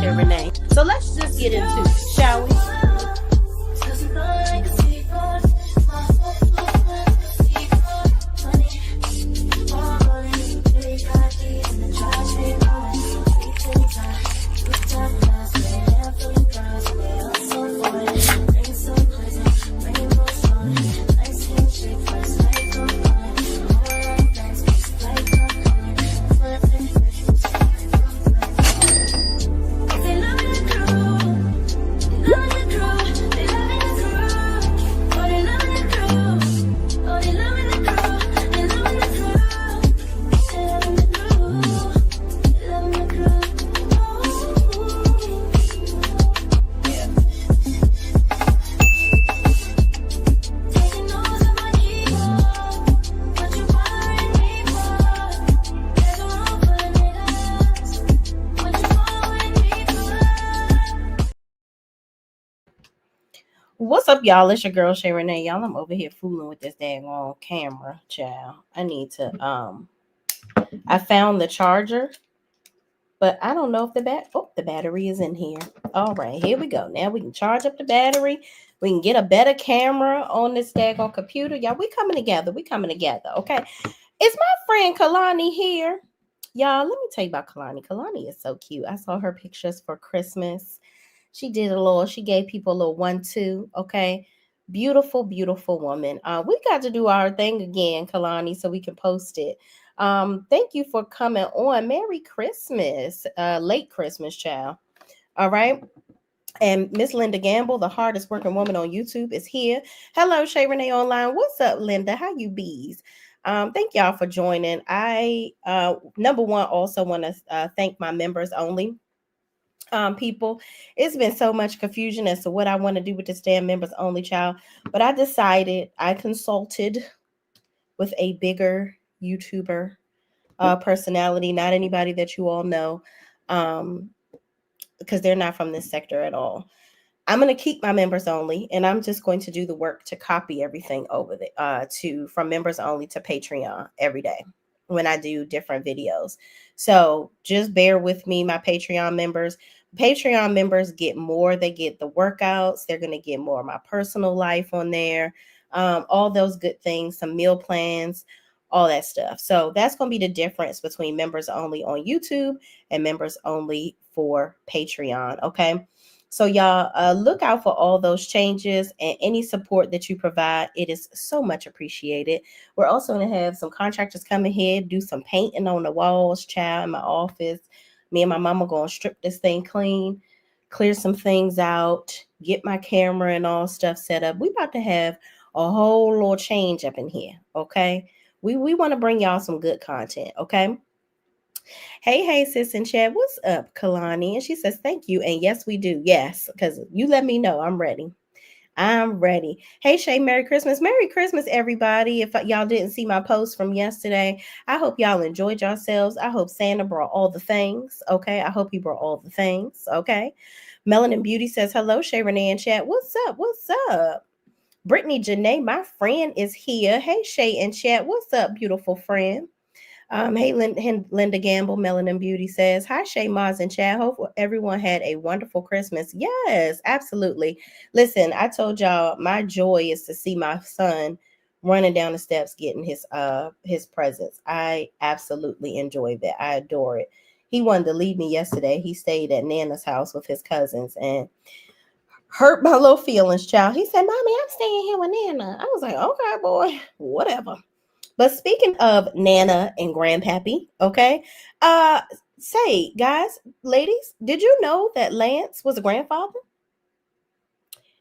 Shay Renee. So let's just get into it, shall we? What's up, y'all? It's your girl Shay Renee. Y'all, I'm over here fooling with this daggone camera, child. I need to I found the charger, but I don't know if the battery is in here. All right, here we go. Now we can charge up the battery. We can get a better camera on this daggone computer. Y'all, we coming together. Okay. Is my friend Kalani here? Y'all, let me tell you about Kalani. Kalani is so cute. I saw her pictures for Christmas. She gave people a little 1-2, okay? Beautiful, beautiful woman. We got to do our thing again, Kalani, so we can post it. Thank you for coming on. Merry Christmas, late Christmas, child. All right. And Miss Linda Gamble, the hardest working woman on YouTube, is here. Hello, Shay Renee Online. What's up, Linda? How you bees? Thank y'all for joining. I, number one, also want to thank my members only. People, it's been so much confusion as to what I want to do with this damn members only, child. But I consulted with a bigger YouTuber personality, not anybody that you all know, because they're not from this sector at all. I'm going to keep my members only, and I'm just going to do the work to copy everything over from members only to Patreon every day when I do different videos. So just bear with me, my Patreon members. Patreon members get more. They get the workouts. They're going to get more of my personal life on there. All those good things, some meal plans, all that stuff. So that's going to be the difference between members only on YouTube and members only for Patreon. Okay. So y'all look out for all those changes and any support that you provide. It is so much appreciated. We're also going to have some contractors come in here, do some painting on the walls, child, in my office. Me and my mama going to strip this thing clean, clear some things out, get my camera and all stuff set up. We about to have a whole little change up in here, okay? We want to bring y'all some good content, okay? Hey, sis in chat. What's up, Kalani? And she says, thank you. And yes, we do. Yes, because you let me know. I'm ready. Hey, Shay, Merry Christmas. Merry Christmas, everybody. If y'all didn't see my post from yesterday, I hope y'all enjoyed yourselves. I hope Santa brought all the things, okay? I hope he brought all the things, okay? Melanin Beauty says, hello, Shay Renee in chat. What's up? Brittany Janae, my friend, is here. Hey, Shay in chat. What's up, beautiful friend? Hey, Linda Gamble, Melanin Beauty says, hi, Shay, Maz, and Chad. Hope everyone had a wonderful Christmas. Yes, absolutely. Listen, I told y'all my joy is to see my son running down the steps getting his presents. I absolutely enjoy that. I adore it. He wanted to leave me yesterday. He stayed at Nana's house with his cousins and hurt my little feelings, child. He said, Mommy, I'm staying here with Nana. I was like, okay, boy, whatever. But speaking of Nana and Grandpappy, okay, say, guys, ladies, did you know that Lance was a grandfather?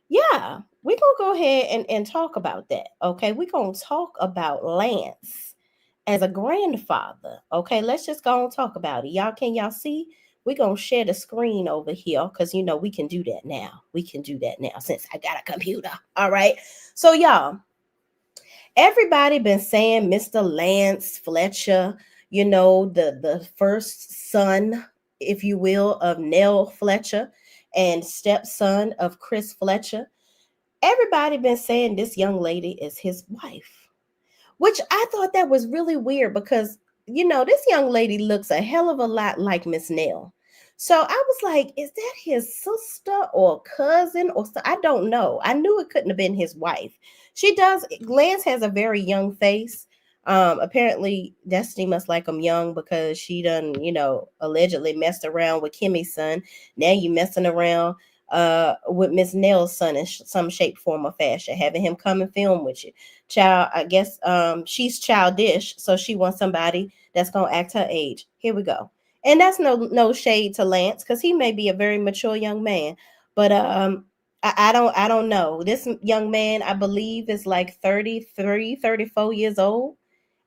Yeah, we're going to go ahead and talk about that, okay? We're going to talk about Lance as a grandfather, okay? Let's just go and talk about it. Can y'all see? We're going to share the screen over here because, we can do that now. We can do that now since I got a computer, all right? So, y'all. Everybody been saying Mr. Lance Fletcher, the first son, if you will, of Nell Fletcher and stepson of Chris Fletcher. Everybody been saying this young lady is his wife, which I thought that was really weird because, this young lady looks a hell of a lot like Miss Nell. So I was like, is that his sister or cousin or so? I don't know. I knew it couldn't have been his wife. She does. Lance has a very young face. Apparently Destiny must like him young because she done, allegedly messed around with Kimmy's son. Now you messing around with Miss Nell's son in some shape, form, or fashion, having him come and film with you. Child, I guess she's childish, so she wants somebody that's gonna act her age. Here we go. And that's no shade to Lance because he may be a very mature young man, but I don't know. This young man, I believe, is like 33, 34 years old,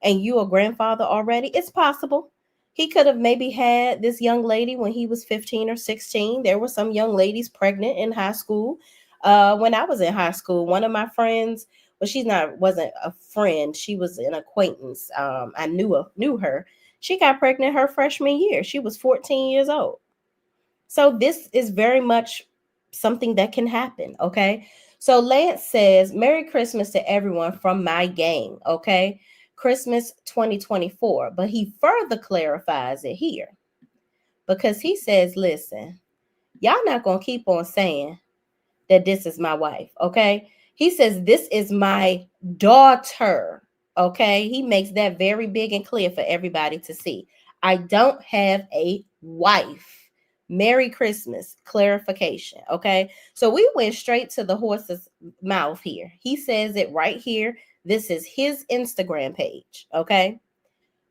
and you a grandfather already. It's possible. He could have maybe had this young lady when he was 15 or 16. There were some young ladies pregnant in high school. When I was in high school, one of my friends, well, wasn't a friend. She was an acquaintance. I knew her. She got pregnant her freshman year. She was 14 years old. So this is very much something that can happen. Okay. So Lance says, Merry Christmas to everyone from my gang. Okay. Christmas 2024. But he further clarifies it here because he says, listen, y'all not going to keep on saying that this is my wife. Okay. He says, this is my daughter. Okay. He makes that very big and clear for everybody to see. I don't have a wife. Merry Christmas clarification. Okay. So we went straight to the horse's mouth here. He says it right here. This is his Instagram page. Okay.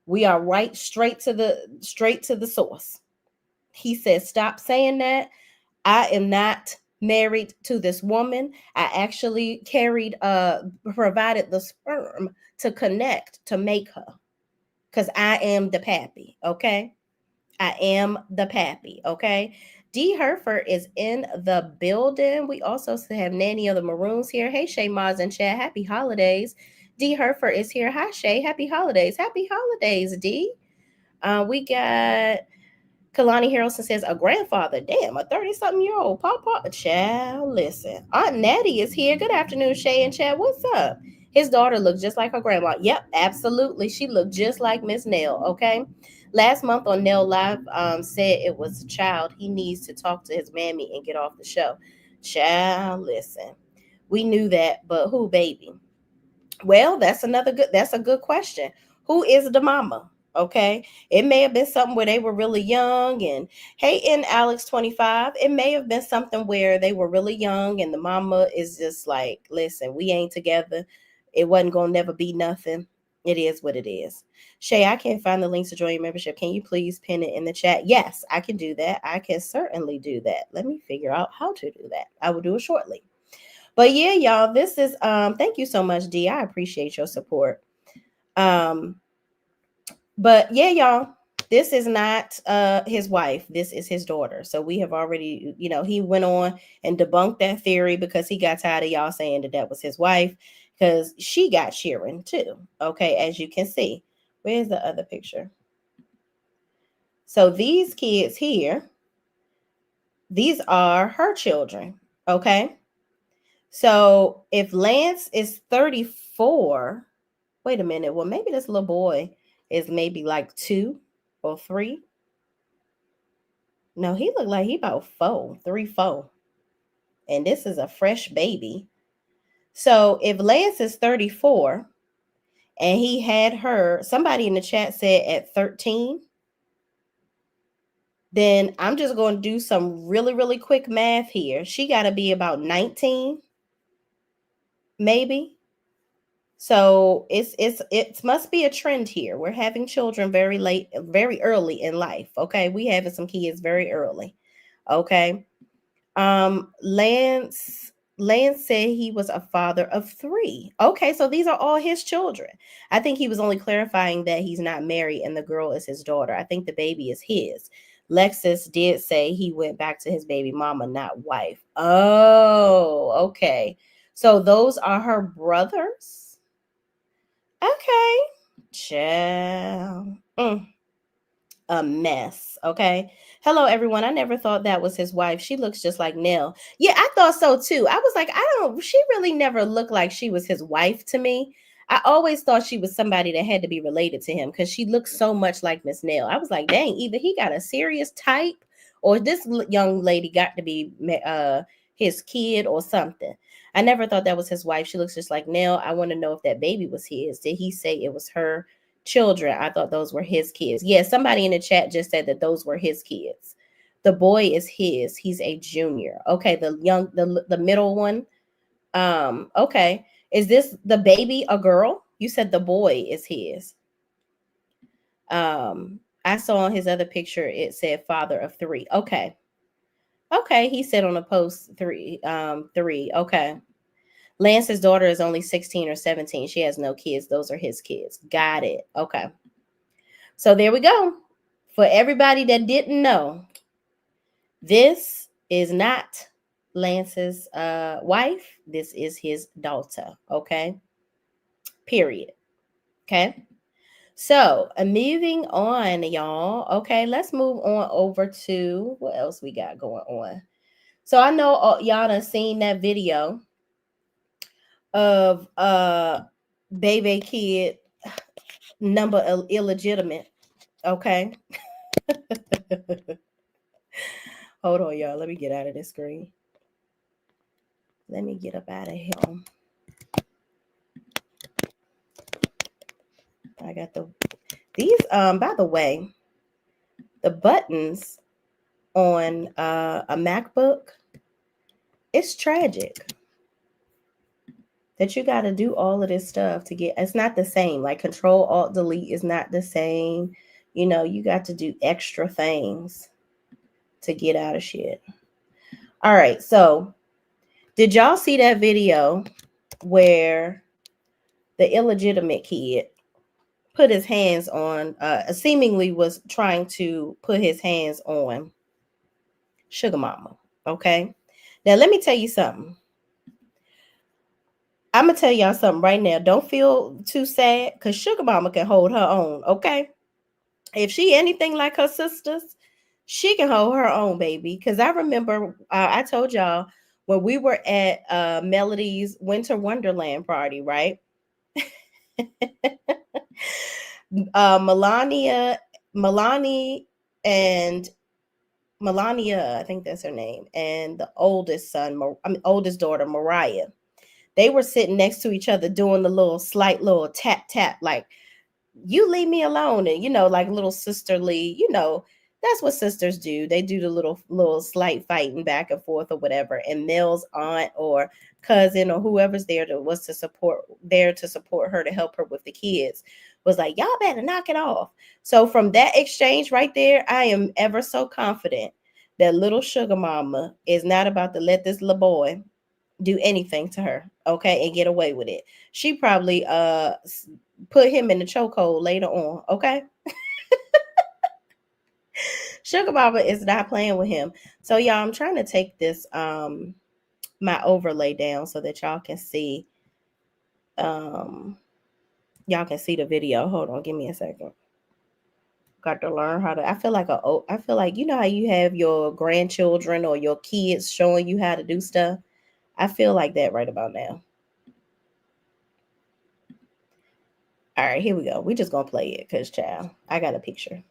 We are right straight to the source. He says, stop saying that. I am not married to this woman. I actually provided the sperm to connect to make her. Because I am the pappy, okay? I am the pappy, okay? D. Herford is in the building. We also have Nanny of the Maroons here. Hey, Shay Maz and Chad. Happy holidays. D. Herford is here. Hi, Shay. Happy holidays. Happy holidays, D. We got Kalani Harrelson says, a grandfather. Damn, a 30-something-year-old. Papa. Child, listen. Aunt Natty is here. Good afternoon, Shay and Chad. What's up? His daughter looks just like her grandma. Yep, absolutely. She looked just like Miss Nell, okay? Last month on Nell Live said it was a child. He needs to talk to his mammy and get off the show. Child, listen. We knew that, but who, baby? Well, that's a good question. Who is the mama? Okay. It may have been something where they were really young and hey, in Alex 25, it may have been something where they were really young and the mama is just like, listen, we ain't together. It wasn't gonna never be nothing. It is what it is. Shay, I can't find the links to join your membership. Can you please pin it in the chat? Yes, I can do that. I can certainly do that. Let me figure out how to do that. I will do it shortly. But yeah, y'all, this is thank you so much, D. I appreciate your support. But yeah, y'all, this is not his wife. This is his daughter. So we have already, he went on and debunked that theory because he got tired of y'all saying that was his wife because she got Sharon too. Okay, as you can see. Where's the other picture? So these kids here, these are her children. Okay. So if Lance is 34, wait a minute. Well, maybe this little boy is maybe like 2 or 3. No, he looked like he about 4, 3, 4. And this is a fresh baby. So if Lance is 34 and he had her, somebody in the chat said at 13, then I'm just going to do some really, really quick math here. She got to be about 19, maybe. So it must be a trend here. We're having children very early in life. Okay, we having some kids very early. Okay, Lance said he was a father of 3. Okay, so these are all his children. I think he was only clarifying that he's not married and the girl is his daughter. I think the baby is his. Lexus did say he went back to his baby mama, not wife. Oh, okay. So those are her brothers. Okay. Child. A mess. Okay. Hello, everyone. I never thought that was his wife. She looks just like Nell. Yeah, I thought so too. I was like, she really never looked like she was his wife to me. I always thought she was somebody that had to be related to him because she looks so much like Miss Nell. I was like, dang, either he got a serious type or this young lady got to be his kid or something. I never thought that was his wife. She looks just like Nell. I want to know if that baby was his. Did he say it was her children? I thought those were his kids. Yeah, somebody in the chat just said that those were his kids. The boy is his. He's a junior. Okay, the middle one. Okay. Is this the baby a girl? You said the boy is his. I saw on his other picture it said father of 3. Okay. Okay, he said on a post 3. 3. Okay. Lance's daughter is only 16 or 17. She has no kids. Those are his kids. Got it. Okay. So there we go. For everybody that didn't know, this is not Lance's wife. This is his daughter. Okay. Period. Okay. So moving on, y'all. Okay, let's move on over to what else we got going on. So I know y'all done seen that video of baby kid number illegitimate. Okay. Hold on, y'all. Let me get out of this screen. Let me get up out of here. I got these by the way, the buttons on a MacBook, it's tragic that you got to do all of this stuff to get. It's not the same. Like Control Alt Delete is not the same. You know, you got to do extra things to get out of shit. All right, so did y'all see that video where the illegitimate kid put his hands on, seemingly was trying to put his hands on Sugar Mama? Okay, now let me tell you something. I'm gonna tell y'all something right now. Don't feel too sad, because Sugar Mama can hold her own. Okay, if she anything like her sisters, she can hold her own, baby. Because I remember I told y'all when we were at Melody's Winter Wonderland party, right? Melania and Melania, I think that's her name, and the oldest daughter, Mariah. They were sitting next to each other doing the slight little tap tap, like, you leave me alone, and like little sisterly, that's what sisters do. They do the little slight fighting back and forth or whatever. And Mel's aunt or cousin or whoever's there to support her, to help her with the kids, was like, y'all better knock it off. So from that exchange right there, I am ever so confident that little Sugar Mama is not about to let this little boy do anything to her, okay, and get away with it. She probably put him in the chokehold later on, okay? Sugar Mama is not playing with him. So y'all, I'm trying to take this my overlay down so that y'all can see the video. Hold on, give me a second. Got to learn how to. I feel like you know how you have your grandchildren or your kids showing you how to do stuff. I feel like that right about now. All right, here we go. We just gonna play it because, child, I got a picture.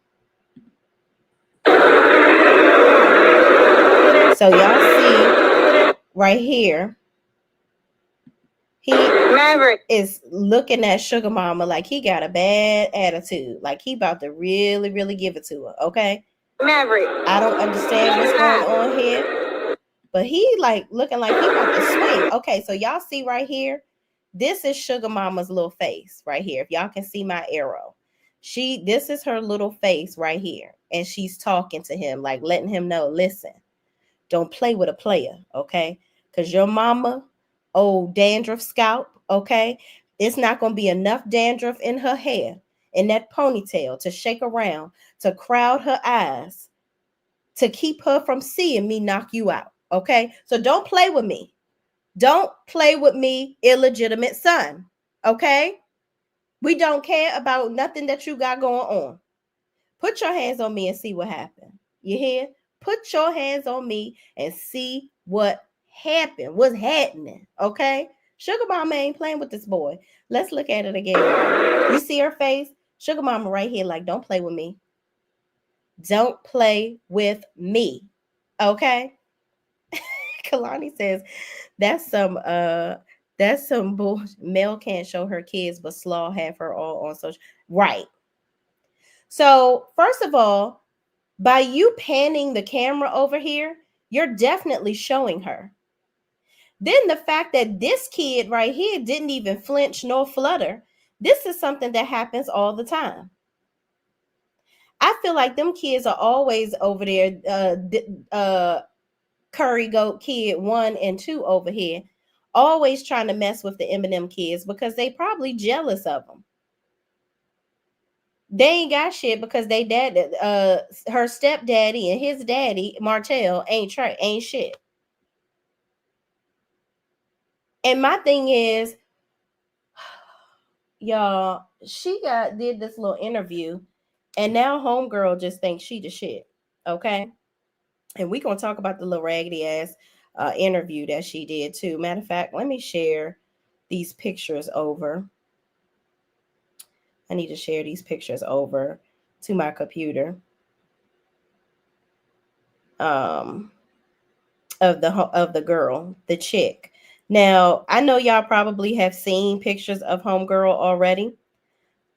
So y'all see right here, he is looking at Sugar Mama like he got a bad attitude, like he about to really, really give it to her. Okay, I don't understand what's going on here, but he like looking like he about to swing. Okay, so y'all see right here, this is Sugar Mama's little face right here. If y'all can see my arrow, this is her little face right here, and she's talking to him, like letting him know, listen, don't play with a player, okay? Because your mama, old dandruff scalp, okay? It's not going to be enough dandruff in her hair, in that ponytail, to shake around, to crowd her eyes, to keep her from seeing me knock you out, okay? So don't play with me. Don't play with me, illegitimate son, okay? We don't care about nothing that you got going on. Put your hands on me and see what happened. You hear? Put your hands on me and see what happened. What's happening? Okay? Sugar Mama ain't playing with this boy. Let's look at it again. You see her face? Sugar Mama right here, like, don't play with me. Don't play with me. Okay? Kalani says that's some bull. Mel can't show her kids, but Slaw have her all on social. Right. So first of all, by you panning the camera over here, you're definitely showing her. Then the fact that this kid right here didn't even flinch nor flutter, this is something that happens all the time. I feel like them kids are always over there, Curry Goat Kid 1 and 2 over here, always trying to mess with the Eminem kids because they probably jealous of them. They ain't got shit because they dad, her stepdaddy and his daddy Martell ain't shit. And my thing is, y'all, she did this little interview, and now homegirl just thinks she the shit. Okay, and we gonna talk about the little raggedy ass interview that she did too. Matter of fact, let me share these pictures over. I need to share these pictures over to my computer. Of the girl, the chick. Now, I know y'all probably have seen pictures of homegirl already.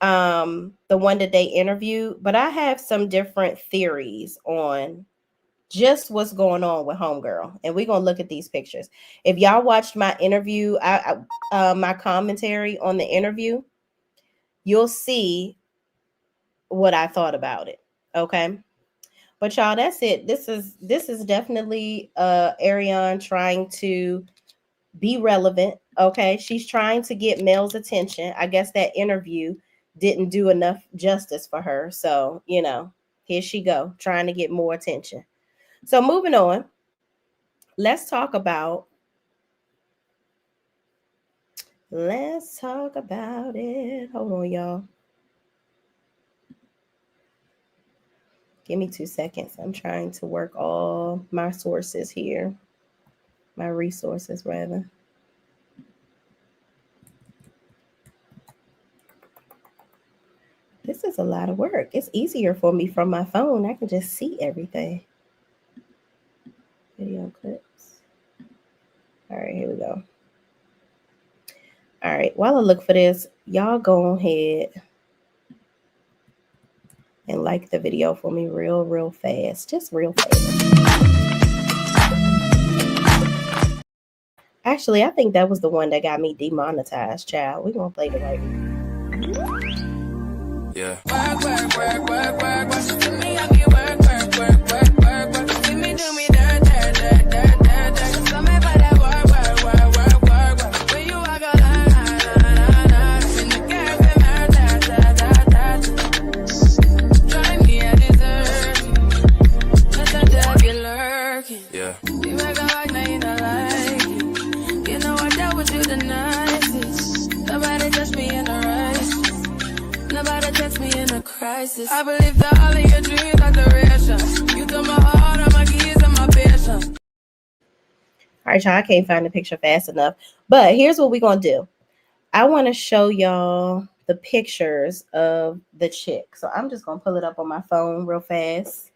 The one that they interviewed, but I have some different theories on just what's going on with homegirl, and we're gonna look at these pictures. If y'all watched my interview, my commentary on the interview, you'll see what I thought about it. Okay, but y'all, that's it. This is definitely Arionne trying to be relevant. Okay, she's trying to get Mel's attention. I guess that interview didn't do enough justice for her, so here she go, trying to get more attention. So moving on, let's talk about it. Hold on, y'all. Give me 2 seconds. I'm trying to work all my sources here. My resources, rather. This is a lot of work. It's easier for me from my phone. I can just see everything. Video clips. All right, here we go. All right, while I look for this, y'all go ahead and like the video for me real fast. Just real fast. Actually, I think that was the one that got me demonetized, child. We're going to play the right one. Yeah. I believe that all of your dreams are duration. You took my heart, all my keys, and my patience. All right, y'all, I can't find the picture fast enough. But here's what we're going to do. I want to show y'all the pictures of the chick. So I'm just going to pull it up on my phone real fast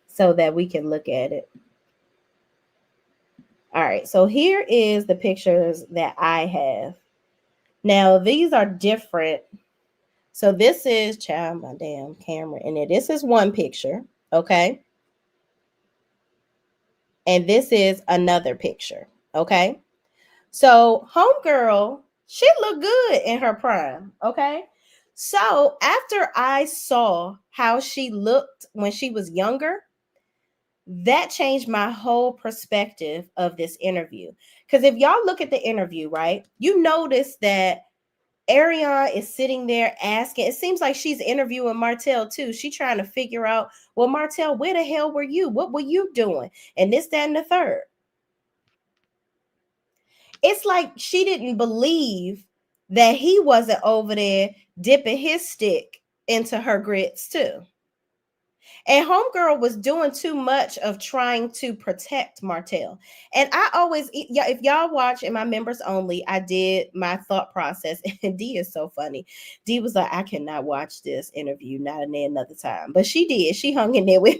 so that we can look at it. All right, so here is the pictures that I have. Now, these are different. So this is, child, my damn camera in there. This is one picture, okay? And this is another picture, okay? So homegirl, she looked good in her prime, okay? So after I saw how she looked when she was younger, that changed my whole perspective of this interview. Because if y'all look at the interview, right, you notice that Arionne is sitting there asking. It seems like she's interviewing Martell too. She's trying to figure out, well, Martell, where the hell were you? What were you doing? And this, that, and the third. It's like she didn't believe that he wasn't over there dipping his stick into her grits too. And homegirl was doing too much of trying to protect Martell. And I always, yeah, if y'all watch in my members only, I did my thought process. And D is so funny. D was like, I cannot watch this interview, not another time. But she did. She hung in there with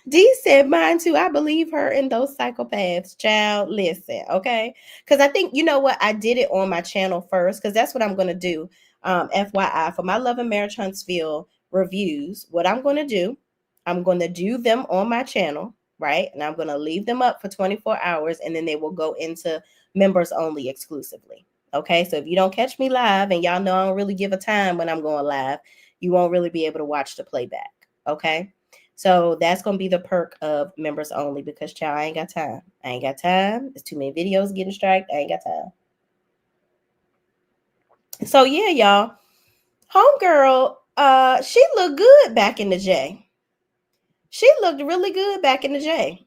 D said mine too. I believe her in those psychopaths. Child, listen, okay? Because I think, you know what? I did it on my channel first because that's what I'm going to do. FYI, for my Love and Marriage Huntsville reviews, what I'm going to do, I'm going to do them on my channel, right? And I'm going to leave them up for 24 hours and then they will go into members only exclusively. Okay, so if you don't catch me live and y'all know I don't really give a time when I'm going live, you won't really be able to watch the playback. Okay. So that's gonna be the perk of members only because child, I ain't got time. I ain't got time. There's too many videos getting striked. I ain't got time. So yeah, y'all. Homegirl, she looked good back in the J. She looked really good back in the J.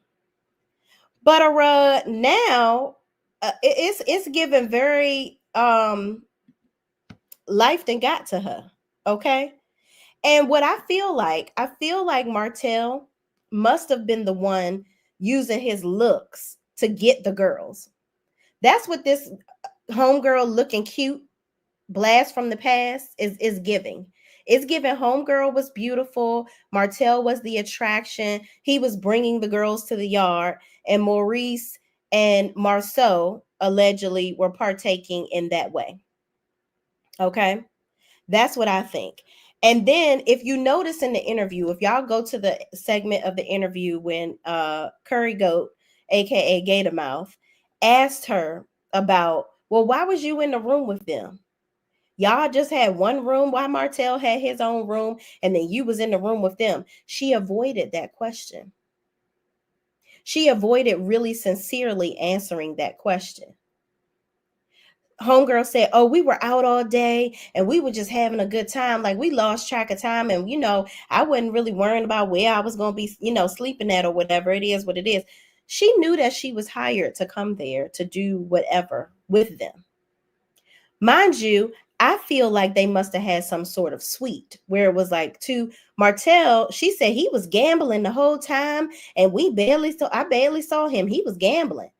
But now it's given very life than got to her. Okay. And what I feel like Martell must have been the one using his looks to get the girls. That's what this homegirl looking cute blast from the past is giving. It's giving homegirl was beautiful. Martell was the attraction. He was bringing the girls to the yard, and Maurice and Marceau allegedly were partaking in that way. Okay. That's what I think. And then if you notice in the interview, if y'all go to the segment of the interview when Curry Goat, aka Gator Mouth, asked her about, well, why was you in the room with them? Y'all just had one room while Martell had his own room, and then you was in the room with them. She avoided that question. She avoided really sincerely answering that question. Homegirl said, oh, we were out all day and we were just having a good time. Like we lost track of time. And, I wasn't really worrying about where I was going to be, sleeping at or whatever. It is what it is. She knew that she was hired to come there to do whatever with them. Mind you, I feel like they must have had some sort of suite where it was like to Martell. She said he was gambling the whole time and I barely saw him. He was gambling.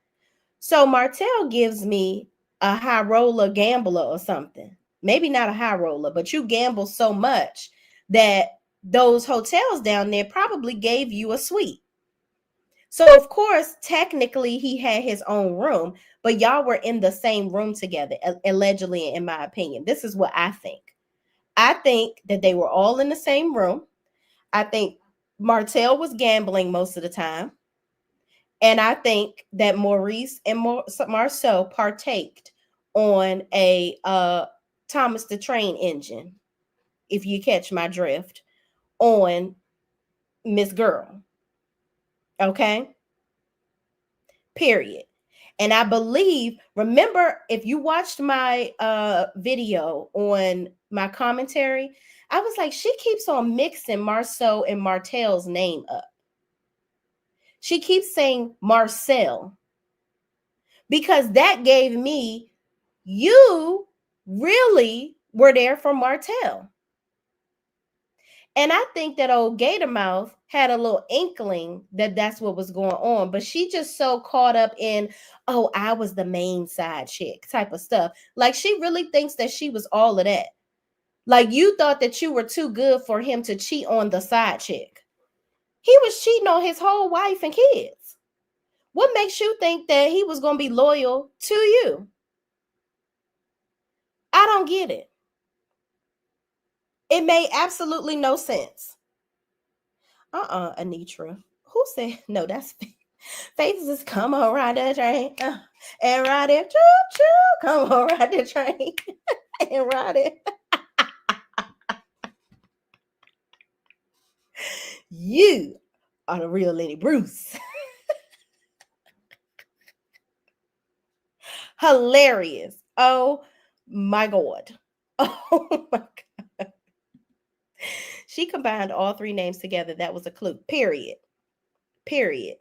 So Martell gives me a high roller gambler or something. Maybe not a high roller, but you gamble so much that those hotels down there probably gave you a suite. So of course, technically he had his own room, but y'all were in the same room together, allegedly, in my opinion. This is what I think. I think that they were all in the same room. I think Martell was gambling most of the time. And I think that Maurice and Marceau partaked on a Thomas the Train engine, if you catch my drift, on Miss Girl. Okay? Period. And I believe, remember, if you watched my video on my commentary, I was like, she keeps on mixing Marceau and Martell's name up. She keeps saying Marcel because that gave me, you really were there for Martell. And I think that old Gator Mouth had a little inkling that that's what was going on, but she just so caught up in, oh, I was the main side chick type of stuff. Like she really thinks that she was all of that. Like you thought that you were too good for him to cheat on the side chick. He was cheating on his whole wife and kids. What makes you think that he was going to be loyal to you? I don't get it. It made absolutely no sense. Anitra. Who said no? That's Faith just come on ride that train and ride it. Choo choo. Come on ride the train and ride it. You are the real Lenny Bruce. Hilarious. Oh my God. Oh my God. She combined all three names together. That was a clue. Period. Period.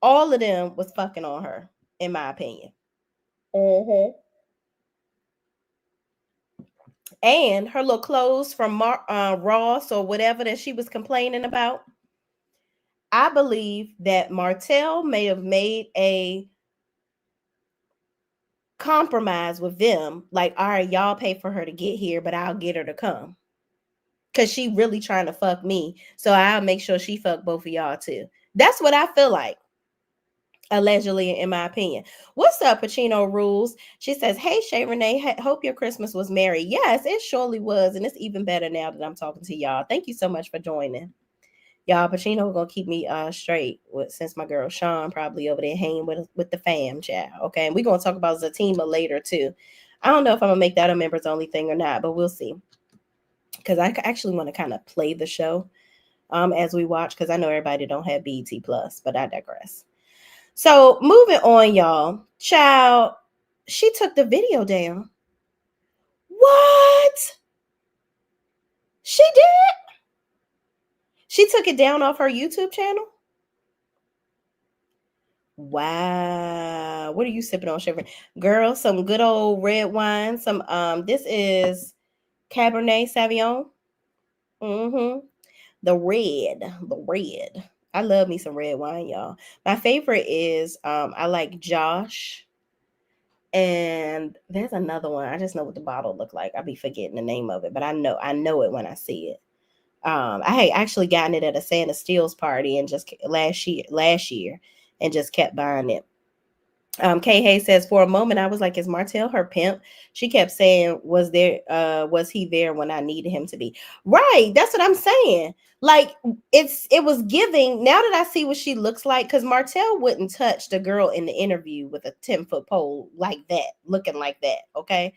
All of them was fucking on her, in my opinion. Mm-hmm. And her little clothes from Ross or whatever that she was complaining about. I believe that Martell may have made a compromise with them. Like, all right, y'all pay for her to get here, but I'll get her to come. Cause she really trying to fuck me. So I'll make sure she fuck both of y'all too. That's what I feel like. Allegedly, in my opinion. What's up, Pacino Rules? She says, hey, Shay Renee, hope your Christmas was merry. Yes, it surely was. And it's even better now that I'm talking to y'all. Thank you so much for joining. Y'all, Pacino gonna keep me straight with, since my girl Sean probably over there hanging with the fam chat. Okay, and we're gonna talk about Zatima later too. I don't know if I'm gonna make that a members only thing or not, but we'll see. Because I actually want to kind of play the show as we watch, because I know everybody don't have BET Plus, but I digress. So moving on, y'all. Child, she took the video down. What? She did? She took it down off her YouTube channel? Wow. What are you sipping on, Chevron? Girl, some good old red wine. Some this is Cabernet Sauvignon. Mm-hmm. The red. I love me some red wine, y'all. My favorite is I like Josh. And there's another one. I just know what the bottle looked like. I'll be forgetting the name of it, but I know it when I see it. I had actually gotten it at a Santa Steele's party and just last year and just kept buying it. Kay Hay says, for a moment I was like, is Martell her pimp? She kept saying, was he there when I needed him to be? Right. That's what I'm saying. Like, it was giving. Now that I see what she looks like, because Martell wouldn't touch the girl in the interview with a 10-foot pole like that, looking like that. Okay.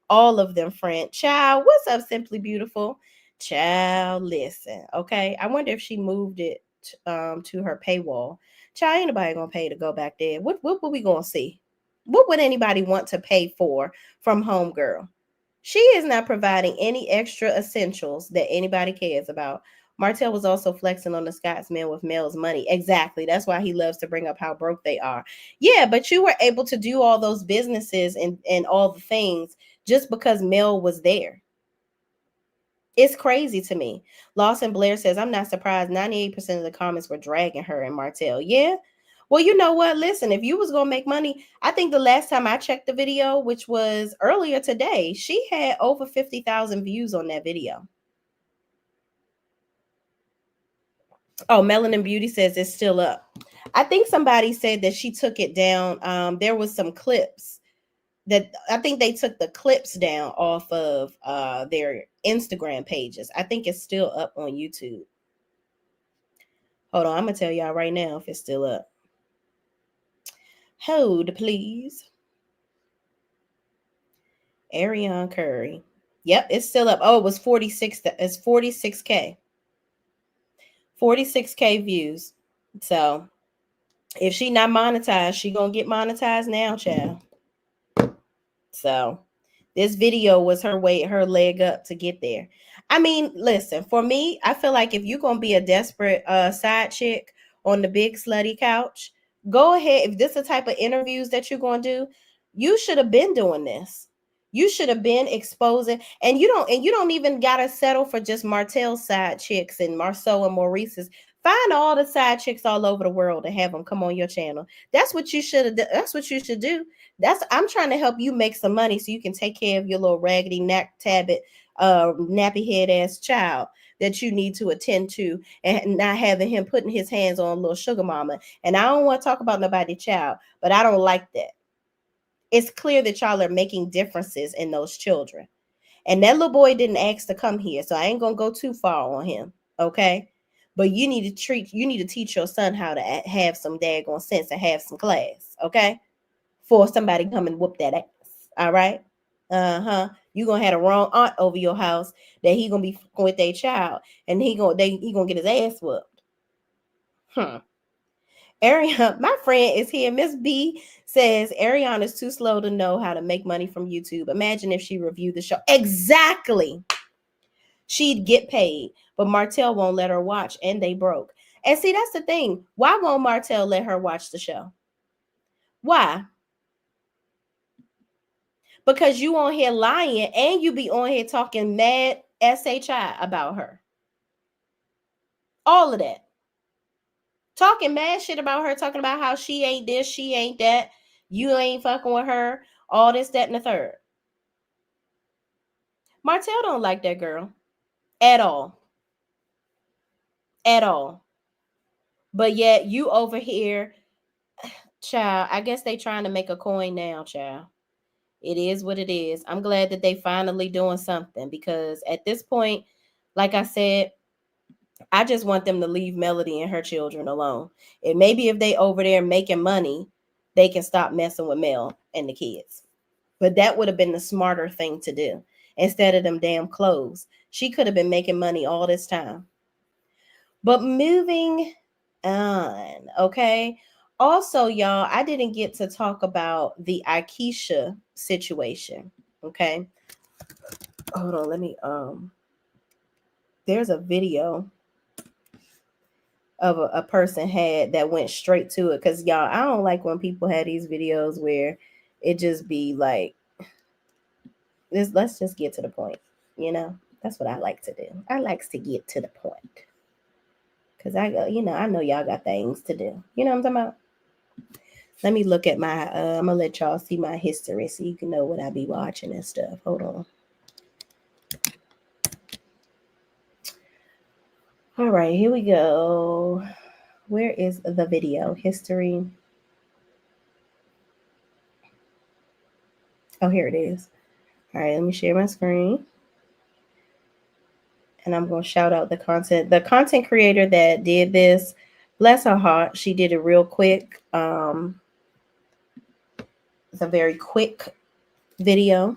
All of them, friend. Child, what's up, Simply Beautiful? Child, listen. Okay. I wonder if she moved it to her paywall. Child, ain't nobody gonna pay to go back there. What we gonna see? What would anybody want to pay for from Homegirl? She is not providing any extra essentials that anybody cares about. Martell was also flexing on the Scotsman with Mel's money. Exactly. That's why he loves to bring up how broke they are. Yeah, but you were able to do all those businesses and all the things just because Mel was there. It's crazy to me. Lawson Blair says, I'm not surprised. 98% of the comments were dragging her and Martell. Yeah. Well, you know what? Listen, if you was going to make money, I think the last time I checked the video, which was earlier today, she had over 50,000 views on that video. Oh, Melanin Beauty says it's still up. I think somebody said that she took it down. There was some clips that I think they took the clips down off of their Instagram pages. I think it's still up on YouTube. Hold on, I'm gonna tell y'all right now if it's still up. Hold, please. Arionne Curry. Yep, it's still up. Oh, it was 46. It's 46K. 46K views. So if she not monetized, she gonna get monetized now, child. So this video was her leg up to get there. I mean, listen, for me, I feel like if you're gonna be a desperate side chick on the big slutty couch, go ahead. If this is the type of interviews that you're gonna do, you should have been doing this. You should have been exposing, and you don't even gotta settle for just Martell's side chicks and Marceau and Maurice's. Find all the side chicks all over the world and have them come on your channel. That's what you should have. That's what you should do. I'm trying to help you make some money so you can take care of your little raggedy neck tabbit, nappy head ass child that you need to attend to, and not having him putting his hands on little sugar mama. And I don't want to talk about nobody's child, but I don't like that. It's clear that y'all are making differences in those children. And that little boy didn't ask to come here, so I ain't gonna go too far on him. Okay. But you need to teach your son how to have some daggone sense and have some class. Okay. For somebody to come and whoop that ass. All right. You gonna have a wrong aunt over your house that he gonna be with their child, and he gonna get his ass whooped. Arionne, my friend is here. Miss B says Arionne is too slow to know how to make money from YouTube. Imagine if she reviewed the show. Exactly. She'd get paid, but Martell won't let her watch, and they broke. And see, that's the thing. Why won't Martell let her watch the show? Why? because you on here lying and you be on here talking mad SHI about her. All of that. Talking mad shit about her, talking about how she ain't this, she ain't that, you ain't fucking with her, all this, that, and the third. Martell don't like that girl at all. At all. But yet you over here, child, I guess they trying to make a coin now, child. It is what it is. I'm glad that they finally doing something, because at this point, like I said, I just want them to leave Melody and her children alone. And maybe if they over there making money, they can stop messing with Mel and the kids. But that would have been the smarter thing to do instead of them damn clothes. She could have been making money all this time. But moving on, okay? Also, y'all, I didn't get to talk about the Aikisha situation, okay? Hold on, let me there's a video of a person had that went straight to it, because y'all, I don't like when people have these videos where it just be like this. Let's just get to the point, you know. That's what I like to do. I likes to get to the point, because I go, you know, I know y'all got things to do, you know what I'm talking about. Let me look at my I'm gonna let y'all see my history so you can know what I be watching and stuff. Hold on. All right, here we go. Where is the video? History. Oh, here it is. All right, let me share my screen. And I'm going to shout out the content creator that did this. Bless her heart. She did it real quick. It's a very quick video.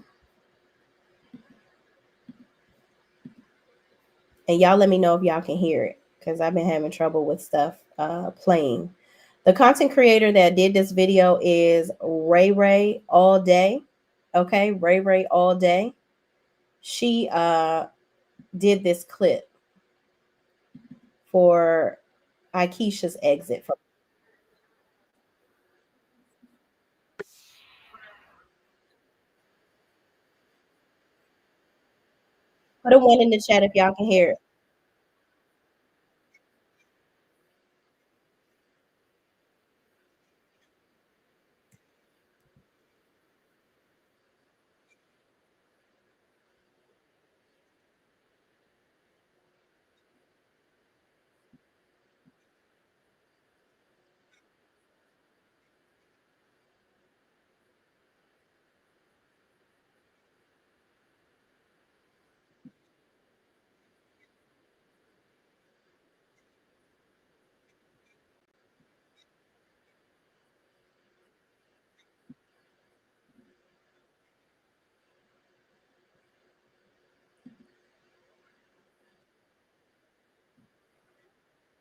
And y'all let me know if y'all can hear it, because I've been having trouble with stuff playing. The content creator that did this video is Ray Ray All Day. Okay, Ray Ray All Day. She did this clip for Aikisha's exit from. Put a one in the chat if y'all can hear it.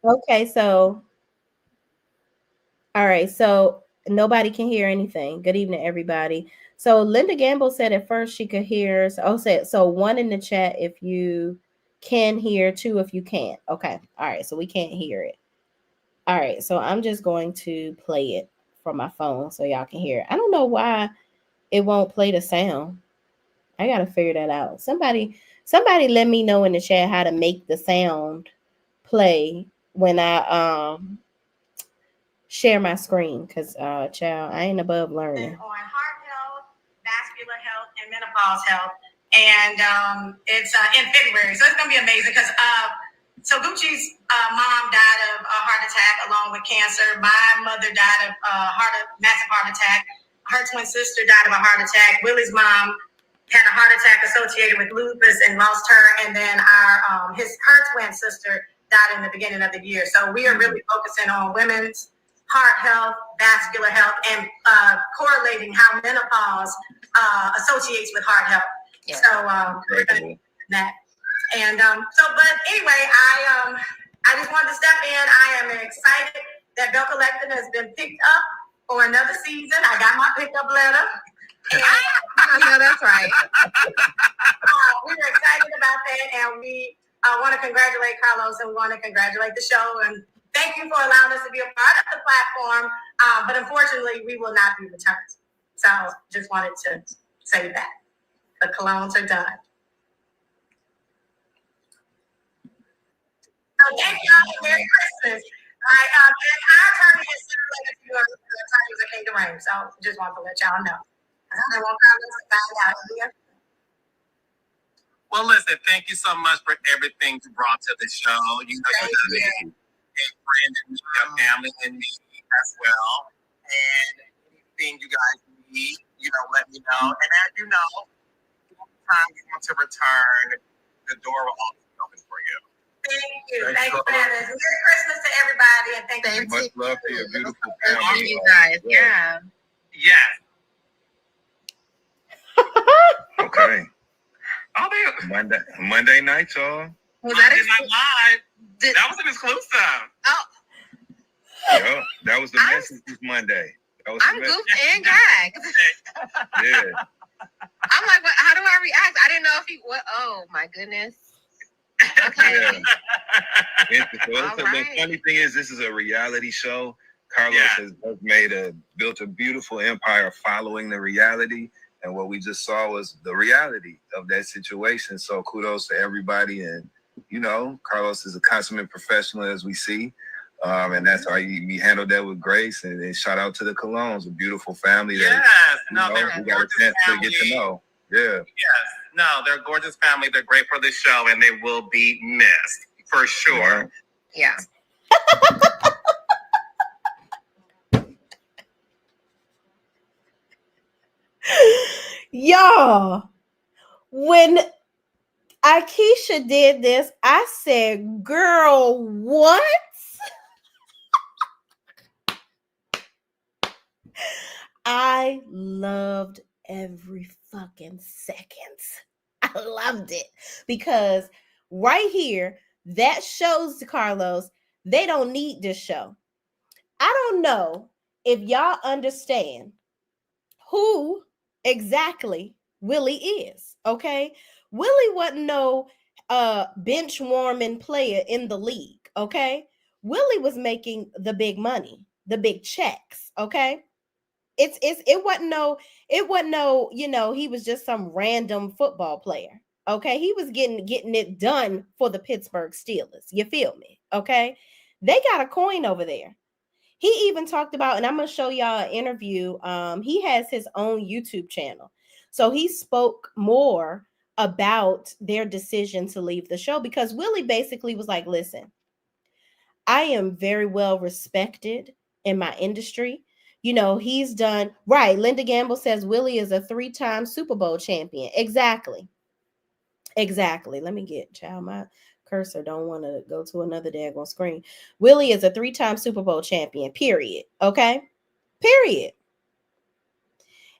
Okay, so all right, so nobody can hear anything. Good evening, everybody. So Linda Gamble said at first she could hear. So one in the chat if you can hear, two if you can't. Okay, all right, so we can't hear it. All right, so I'm just going to play it from my phone so y'all can hear it. I don't know why it won't play the sound. I gotta figure that out. Somebody let me know in the chat how to make the sound play when I share my screen, because child, I ain't above learning. On heart health, vascular health, and menopause health. And it's in February, so it's gonna be amazing, because so Gucci's mom died of a heart attack along with cancer. My mother died of massive heart attack. Her twin sister died of a heart attack. Willie's mom had a heart attack associated with lupus and lost her, and then her twin sister died in the beginning of the year. So we are really focusing on women's heart health, vascular health, and correlating how menopause associates with heart health. Yeah. So we're going to do that. And but anyway, I just wanted to step in. I am excited that Belle Collective has been picked up for another season. I got my pickup letter. And, yeah, that's right. We were excited about that, and we want to congratulate Carlos, and we want to congratulate the show, and thank you for allowing us to be a part of the platform. But unfortunately, we will not be returned. So just wanted to say that. The colognes are done. Thank y'all. Merry Christmas. All right, and our attorney is related to your attorney was a Kingdom Reign, so just want to let y'all know. I don't want Carlos to find out here. Well, listen, thank you so much for everything you brought to the show. You know, you have a friend and me, a family and me as well. And anything you guys need, you know, let me know. And as you know, anytime you want to return, the door will always be open for you. Thank you. Thank you for having us. Merry Christmas to everybody, and thank you. Much love to your beautiful family. family. You guys, yeah. Yes. Okay. Monday night, y'all. Was that Monday Night Live? That was an exclusive. Oh. Yo, that was the message this Monday. I'm goofed and gagged. Yeah. I'm like, what, how do I react? I didn't know if he. What? Oh my goodness. Okay. Yeah. The funny thing is, this is a reality show. Carlos has built a beautiful empire following the reality. And what we just saw was the reality of that situation. So kudos to everybody. And, you know, Carlos is a consummate professional, as we see. And that's how he handled that with grace. And shout out to the Colognes, a beautiful family. Yes. That, they're we got a chance to get to know. Yeah. Yes. No, they're a gorgeous family. They're great for the show, and they will be missed for sure. Yeah. Y'all, when Aikisha did this, I said, girl, what? I loved every fucking second. I loved it because right here, that shows to Carlos, they don't need this show. I don't know if y'all understand who exactly Willie is, okay? Willie wasn't no bench warming player in the league, okay? Willie was making the big money, the big checks, okay? It wasn't no, you know, he was just some random football player, okay? He was getting it done for the Pittsburgh Steelers. You feel me? Okay? They got a coin over there. He even talked about, and I'm going to show y'all an interview. He has his own YouTube channel. So he spoke more about their decision to leave the show because Willie basically was like, listen, I am very well respected in my industry. You know, he's done, right. Linda Gamble says Willie is a 3-time Super Bowl champion. Exactly. Let me get, child, my cursor don't want to go to another daggone screen. Willie is a 3-time Super Bowl champion, period. Okay? Period.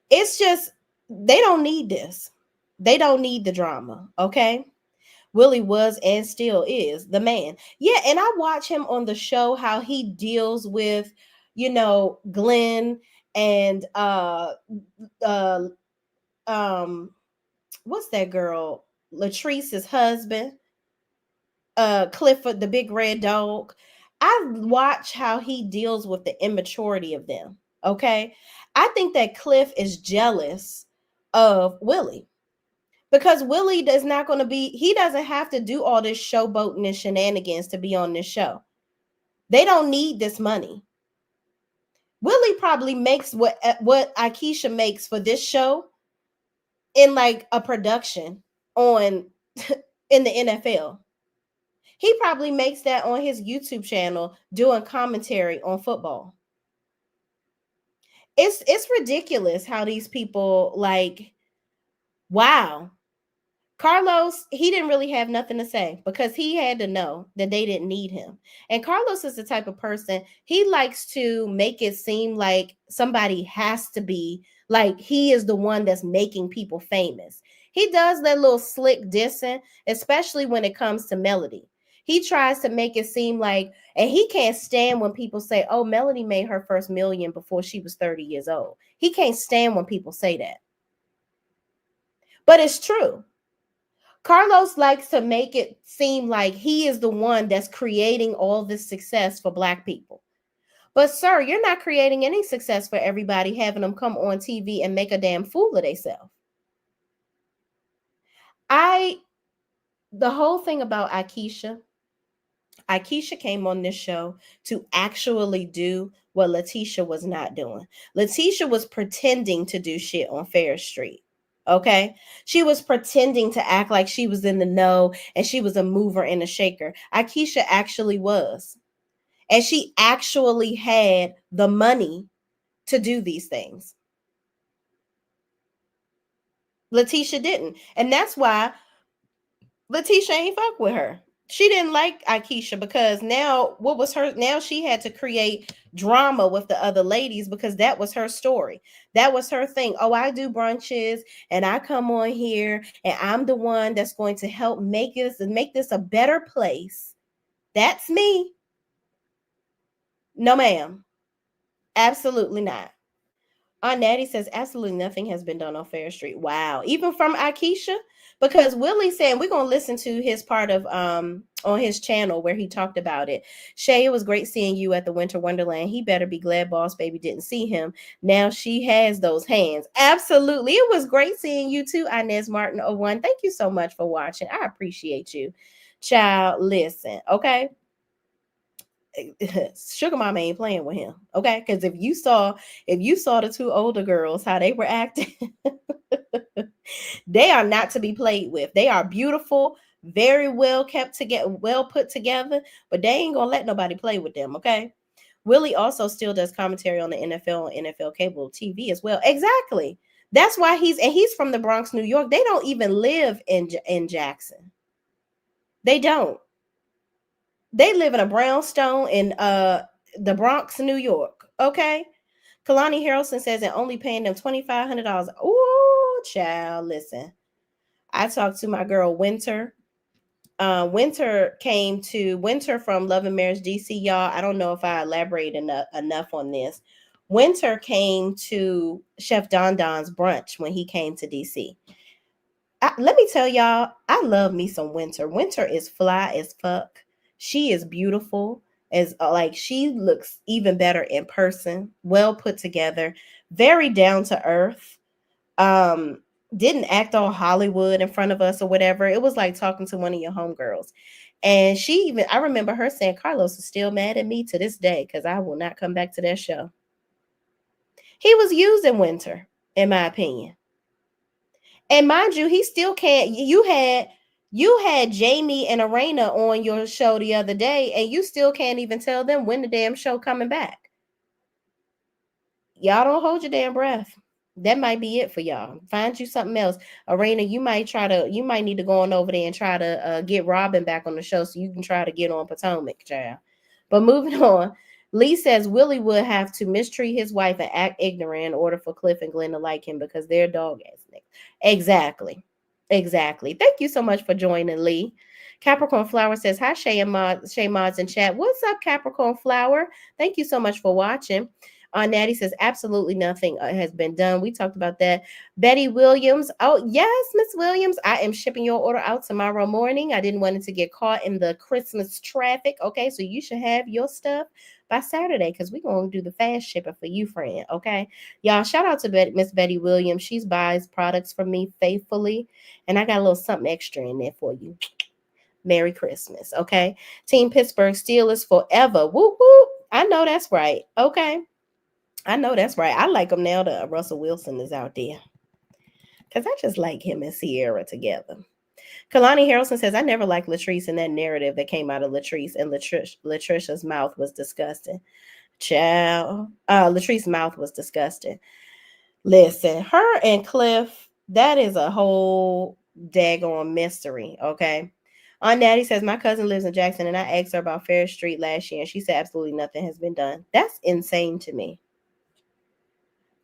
It's just, they don't need this. They don't need the drama, okay? Willie was and still is the man. Yeah, and I watch him on the show, how he deals with, you know, Glenn and what's that girl? Latrice's husband. Clifford, the big red dog. I watch how he deals with the immaturity of them. Okay. I think that Cliff is jealous of Willie because Willie is not going to be, he doesn't have to do all this showboating and shenanigans to be on this show. They don't need this money. Willie probably makes what Aikisha makes for this show in like a production on in the NFL. He probably makes that on his YouTube channel doing commentary on football. It's ridiculous how these people like, wow. Carlos, he didn't really have nothing to say because he had to know that they didn't need him. And Carlos is the type of person, he likes to make it seem like somebody has to be, like he is the one that's making people famous. He does that little slick dissing, especially when it comes to Melody. He tries to make it seem like, and he can't stand when people say, oh, Melody made her first million before she was 30 years old. He can't stand when people say that. But it's true. Carlos likes to make it seem like he is the one that's creating all this success for Black people. But sir, you're not creating any success for everybody, having them come on TV and make a damn fool of themselves. The whole thing about Aikisha came on this show to actually do what Letitia was not doing. Letitia was pretending to do shit on Fair Street. Okay. She was pretending to act like she was in the know and she was a mover and a shaker. Aikisha actually was. And she actually had the money to do these things. Letitia didn't. And that's why Letitia ain't fuck with her. She didn't like Aikisha because now what was her? Now she had to create drama with the other ladies because that was her story. That was her thing. Oh, I do brunches and I come on here and I'm the one that's going to help make this a better place. That's me. No, ma'am. Absolutely not. Aunt Natty says absolutely nothing has been done on Fair Street. Wow. Even from Aikisha? Because Willie said we're gonna listen to his part of on his channel where he talked about it. Shay, it was great seeing you at the Winter Wonderland. He better be glad Boss Baby didn't see him. Now she has those hands. Absolutely. It was great seeing you too, Inez Martin 01. Thank you so much for watching. I appreciate you. Child, listen, okay. Sugar Mama ain't playing with him, okay? Because if you saw the two older girls how they were acting, they are not to be played with. They are beautiful, very well kept together, well put together, but they ain't gonna let nobody play with them, okay? Willie also still does commentary on the NFL on NFL cable TV as well. Exactly. That's why he's from the Bronx, New York. They don't even live in Jackson. They don't. They live in a brownstone in the Bronx, New York. Okay. Kalani Harrelson says and only paying them $2,500. Ooh, child, listen. I talked to my girl Winter. Winter from Love and Marriage DC, y'all. I don't know if I elaborate enough on this. Winter came to Chef Don Don's brunch when he came to DC. Let me tell y'all, I love me some Winter. Winter is fly as fuck. She is beautiful, as like she looks even better in person, well put together, very down to earth. Didn't act all Hollywood in front of us or whatever. It was like talking to one of your homegirls. And I remember her saying, Carlos is still mad at me to this day because I will not come back to that show. He was using Winter, in my opinion. And mind you, he still can't. You had Jamie and Arena on your show the other day, and you still can't even tell them when the damn show coming back. Y'all don't hold your damn breath. That might be it for y'all. Find you something else. Arena, you might need to go on over there and try to get Robin back on the show so you can try to get on Potomac, child. But moving on, Lee says Willie would have to mistreat his wife and act ignorant in order for Cliff and Glenn to like him because they're dog ass niggas. Exactly. Thank you so much for joining, Lee. Capricorn Flower says, hi, Shay Mods in chat. What's up, Capricorn Flower? Thank you so much for watching. Natty says, absolutely nothing has been done. We talked about that. Betty Williams. Oh, yes, Miss Williams. I am shipping your order out tomorrow morning. I didn't want it to get caught in the Christmas traffic. Okay, so you should have your stuff by Saturday because we're going to do the fast shipping for you, friend. Okay, y'all, shout out to Miss Betty Williams. She buys products from me faithfully, and I got a little something extra in there for you. Merry Christmas. Okay, Team Pittsburgh Steelers forever. Whoop whoop. I know that's right. Okay, I know that's right. I like them now that Russell Wilson is out there because I just like him and Sierra together. Kalani Harrelson says, I never liked Latrice, and that narrative that came out of Latrice and Latricia's mouth was disgusting. Child, Latrice's mouth was disgusting. Listen, her and Cliff, that is a whole daggone mystery, okay? Aunt Natty says, my cousin lives in Jackson, and I asked her about Fair Street last year, and she said absolutely nothing has been done. That's insane to me.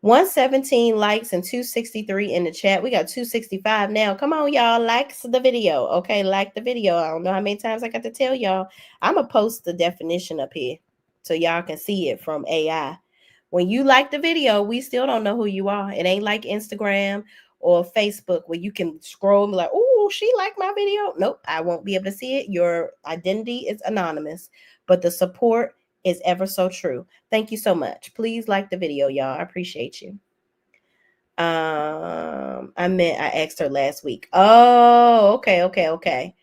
117 likes and 263 in the chat. We got 265 now. Come on, y'all. Like the video. Okay, like the video. I don't know how many times I got to tell y'all. I'm going to post the definition up here so y'all can see it from AI. When you like the video, we still don't know who you are. It ain't like Instagram or Facebook where you can scroll and be like, oh, she liked my video. Nope, I won't be able to see it. Your identity is anonymous, but the support is ever so true. Thank you so much. Please like the video, y'all. I appreciate you. I asked her last week. Oh, okay.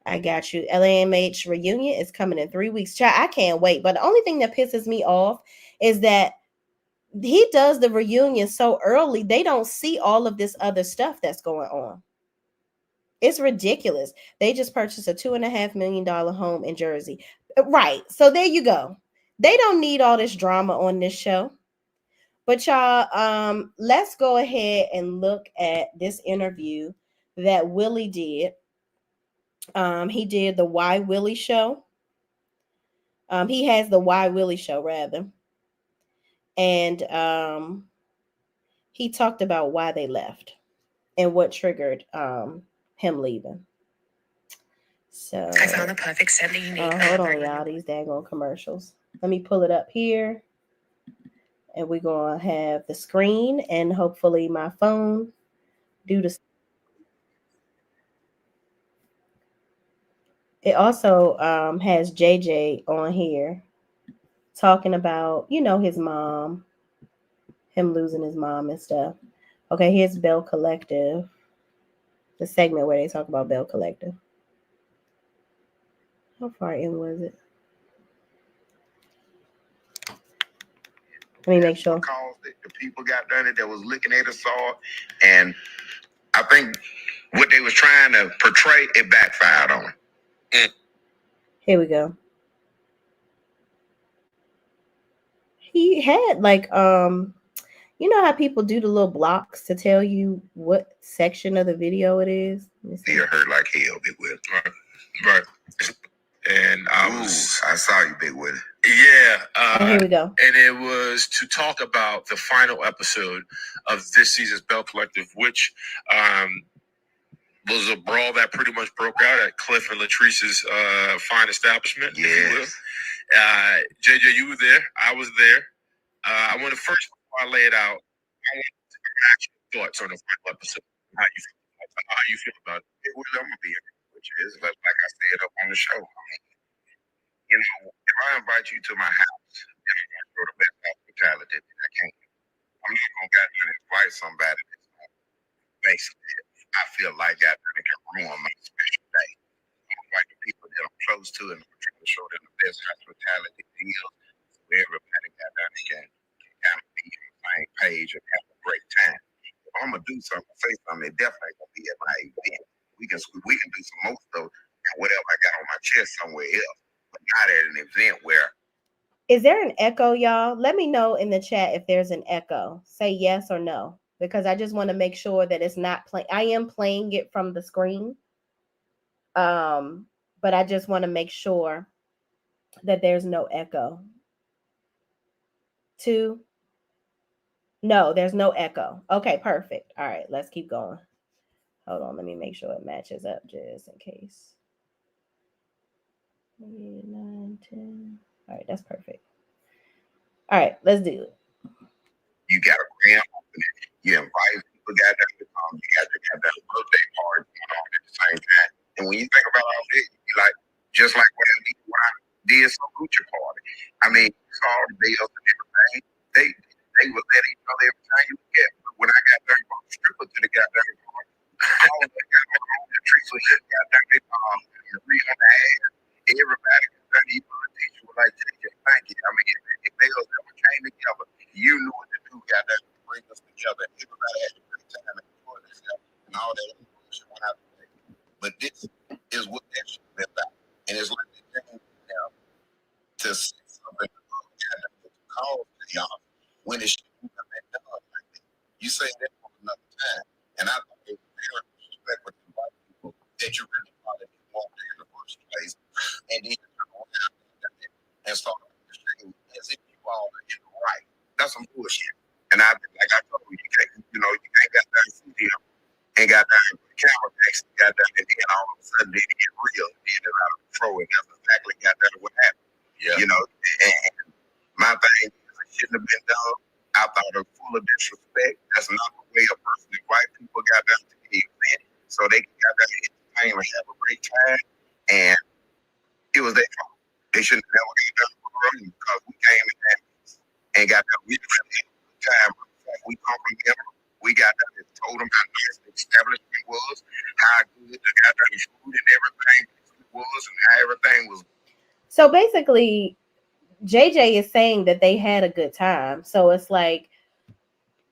I got you. LAMH reunion is coming in 3 weeks. Child, I can't wait. But the only thing that pisses me off is that he does the reunion so early, they don't see all of this other stuff that's going on. It's ridiculous. They just purchased a $2.5 million home in Jersey. Right. So there you go. They don't need all this drama on this show. But y'all, let's go ahead and look at this interview that Willie did. He did the Why Willie show. He has the Why Willie show, rather. And he talked about why they left and what triggered him leaving. So I found the perfect scent that you need. Hold on, y'all. These daggone commercials. Let me pull it up here. And we're going to have the screen and hopefully my phone do the. It also has JJ on here talking about, his mom, him losing his mom and stuff. Okay, here's Belle Collective, the segment where they talk about Belle Collective. How far in was it? Let me make sure. Because the people got done it that was looking at us all, and I think what they was trying to portray, it backfired on them. Here we go. He had like you know how people do the little blocks to tell you what section of the video it is? It hurt like hell, Big Will. Right. And I saw you, Big Willie. Yeah. Here we go. And it was to talk about the final episode of this season's Belle Collective, which was a brawl that pretty much broke out at Cliff and Latrice's fine establishment. Yes. JJ, you were there. I was there. I want to first, before I lay it out, I want to actual thoughts on the final episode. How you feel about it? I'm going to be here, which is, like I said up on the show. I mean, if I invite you to my house, and I'm going to go to best hospitality, I can't. I'm not going to invite somebody that's basically, I feel like I can ruin my special day. I'm like the people that I'm close to, and I'm trying to show them the best hospitality deals where everybody got down here can kind of be on the same page and have a great time. If I'm going to do something, say something, it definitely going to be at my event. We can do some more stuff and whatever I got on my chest somewhere else, but not at an event where. Is there an echo, y'all? Let me know in the chat if there's an echo. Say yes or no, because I just want to make sure that it's not playing. I am playing it from the screen, but I just want to make sure that there's no echo. 2. No, there's no echo. Okay, perfect. All right, let's keep going. Hold on, let me make sure it matches up just in case. 8, 9, 10. All right, that's perfect. All right, let's do it. You got a grand opening. You invite people got them to come. You got that birthday party going on at the same time. And when you think about all this, you like, just like when I did some Gucci party. I mean, you saw the bills and everything. They would let each other every time you get. But when I got there, from the stripper to the goddamn party, all of them got on the tree, so you got that Marie on the ass. Everybody got that. Even the teacher was like, thank you. I mean, if bills ever came together, you knew what to do, got that to bring us together. Everybody had a great time and enjoyed themselves and all that shit went out the way. But this is what that shit is about. And it's like they came down to say something to call to y'all when it should have been done like that. You say that for another time. And I thought it was very disrespectful to white people that you really thought that you wanted in the first place. And then you turn around and start as if you all are in the right. That's some bullshit. And like I told you, you can't got that CD and got that camera text, got that, and then all of a sudden they get real, then they're out of control, and that's exactly got that what happened. Yeah. And my thing is it shouldn't have been done. I thought it was full of disrespect. That's not the way a person that white people got down to the event, so they got that entertain and have a great time. And it was their fault. They shouldn't have never got done for the room because we came in and got that we really had a good time. We come from them, We got there and told them how nice the establishment was, how good the goddamn food and everything was, and how everything was. So basically, JJ is saying that they had a good time. So it's like,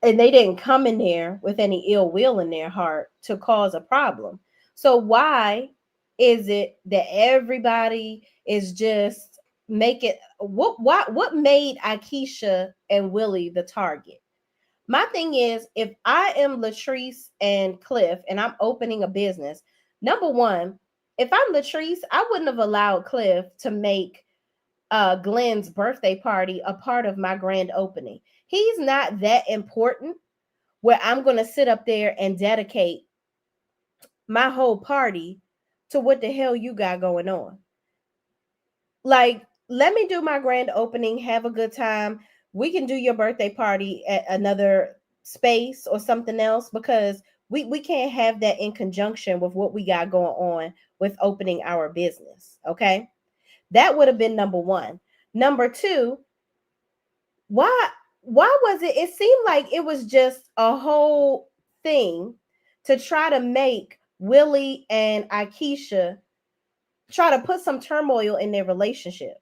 and they didn't come in there with any ill will in their heart to cause a problem. So why is it that everybody is just making what made Aikisha and Willie the target? My thing is, if I am Latrice and Cliff and I'm opening a business, number one, if I'm Latrice, I wouldn't have allowed Cliff to make Glenn's birthday party a part of my grand opening. He's not that important where I'm going to sit up there and dedicate my whole party to what the hell you got going on. Like, let me do my grand opening, have a good time. We can do your birthday party at another space or something else, because we can't have that in conjunction with what we got going on with opening our business. Okay. That would have been number one. Number two, why was it seemed like it was just a whole thing to try to make Willie and Aikisha try to put some turmoil in their relationship.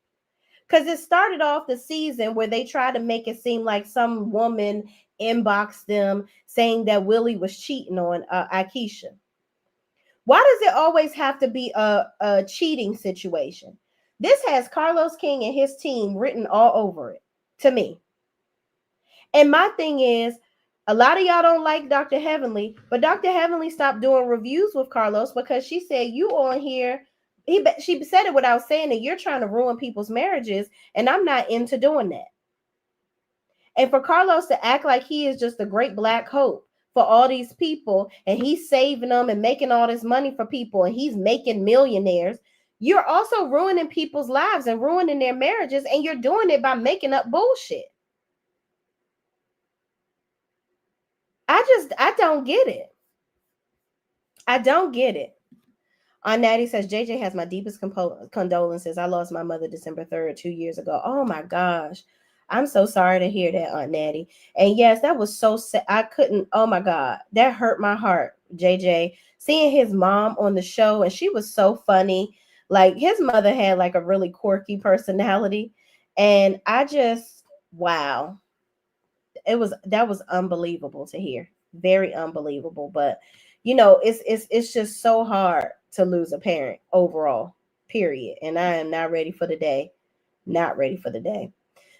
Because it started off the season where they tried to make it seem like some woman inboxed them saying that Willie was cheating on Aikisha. Why does it always have to be a cheating situation? This has Carlos King and his team written all over it, to me. And my thing is, a lot of y'all don't like Dr. Heavenly, but Dr. Heavenly stopped doing reviews with Carlos because she said, you on here, she said it without saying that you're trying to ruin people's marriages, and I'm not into doing that. And for Carlos to act like he is just a great black hope for all these people, and he's saving them and making all this money for people, and he's making millionaires, you're also ruining people's lives and ruining their marriages, and you're doing it by making up bullshit. I don't get it. I don't get it. Aunt Natty says, JJ has my deepest condolences. I lost my mother December 3rd, 2 years ago. Oh my gosh. I'm so sorry to hear that, Aunt Natty. And yes, that was so sad. I couldn't, oh my God, that hurt my heart, JJ. Seeing his mom on the show, and she was so funny. Like, his mother had like a really quirky personality. And I just, wow. That was unbelievable to hear. Very unbelievable. But you know, it's just so hard to lose a parent overall, period. And I am not ready for the day. Not ready for the day.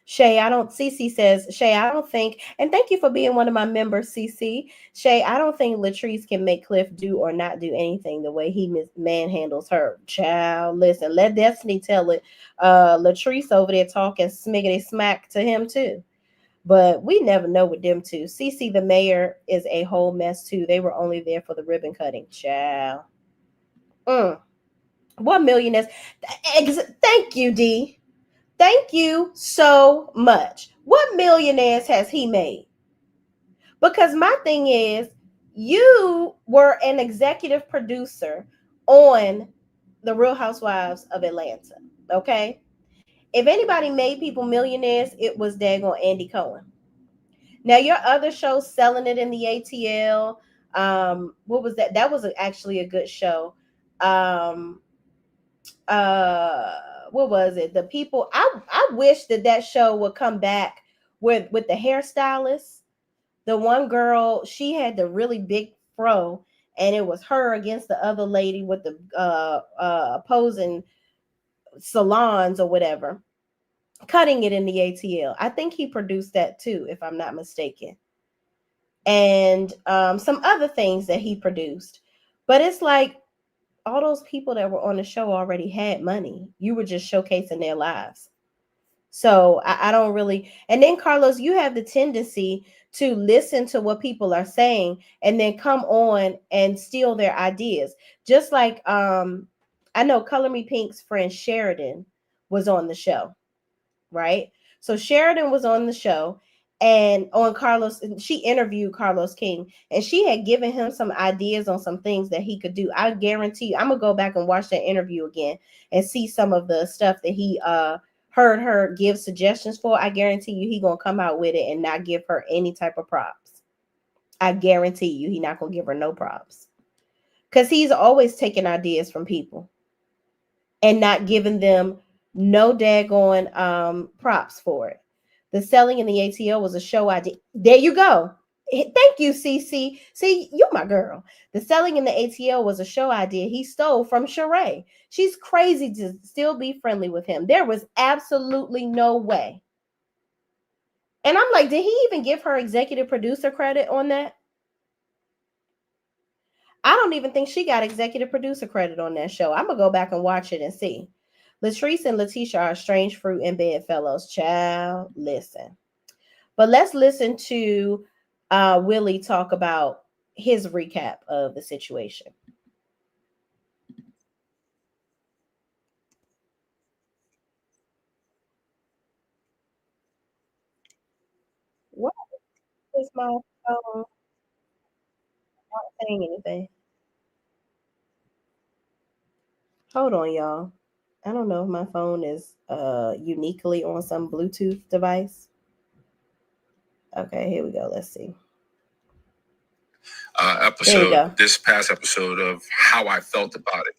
Cece says, Shay, I don't think, and thank you for being one of my members, Cece. Shay, I don't think Latrice can make Cliff do or not do anything the way he manhandles her. Child, listen, let Destiny tell it. Latrice over there talking smiggity smack to him too. But we never know with them two. Cece, the mayor, is a whole mess too. They were only there for the ribbon cutting. Child. What millionaires? Thank you, D. Thank you so much. What millionaires has he made? Because my thing is, you were an executive producer on The Real Housewives of Atlanta. Okay? If anybody made people millionaires, it was daggone Andy Cohen. Now, your other show, Selling It in the ATL, what was that? That was actually a good show. What was it? The people, I wish that show would come back with the hairstylist. The one girl, she had the really big fro, and it was her against the other lady with the opposing salons or whatever, cutting it in the ATL. I think he produced that too, if I'm not mistaken. And some other things that he produced. But it's like, all those people that were on the show already had money. You were just showcasing their lives. So I don't really. And then, Carlos, you have the tendency to listen to what people are saying and then come on and steal their ideas. Just like I know Color Me Pink's friend Sheridan was on the show, right? So Sheridan was on the show, and on Carlos, she interviewed Carlos King, and she had given him some ideas on some things that he could do. I guarantee you, I'm gonna go back and watch that interview again and see some of the stuff that he heard her give suggestions for. I guarantee you he gonna come out with it and not give her any type of props. I guarantee you he's not going to give her no props. Because he's always taking ideas from people and not giving them no daggone props for it. The selling in the ATL was a show idea. There you go. Thank you, CC. See, you're my girl. The selling in the ATL was a show idea he stole from Sheree. She's crazy to still be friendly with him. There was absolutely no way. And I'm like, did he even give her executive producer credit on that? I don't even think she got executive producer credit on that show. I'm going to go back and watch it and see. Latrice and Letitia are strange fruit and bedfellows. Child, listen. But let's listen to Willie talk about his recap of the situation. What is my phone not saying anything? Hold on, y'all. I don't know if my phone is uniquely on some Bluetooth device. Okay, here we go. Let's see. Episode, this past episode of how I felt about it.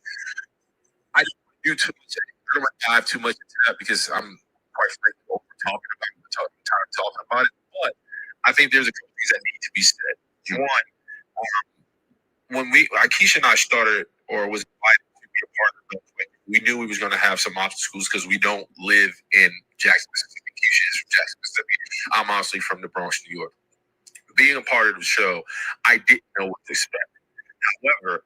I don't do too much. I don't want to dive too much into that because I'm quite frankly over talking about it. But I think there's a couple things that need to be said. One, when Aikisha and I started or was invited to be a part of it, we knew we was going to have some obstacles because we don't live in Jackson, Mississippi. Aikisha is from Jackson, Mississippi. I'm honestly from the Bronx, New York. Being a part of the show, I didn't know what to expect. However,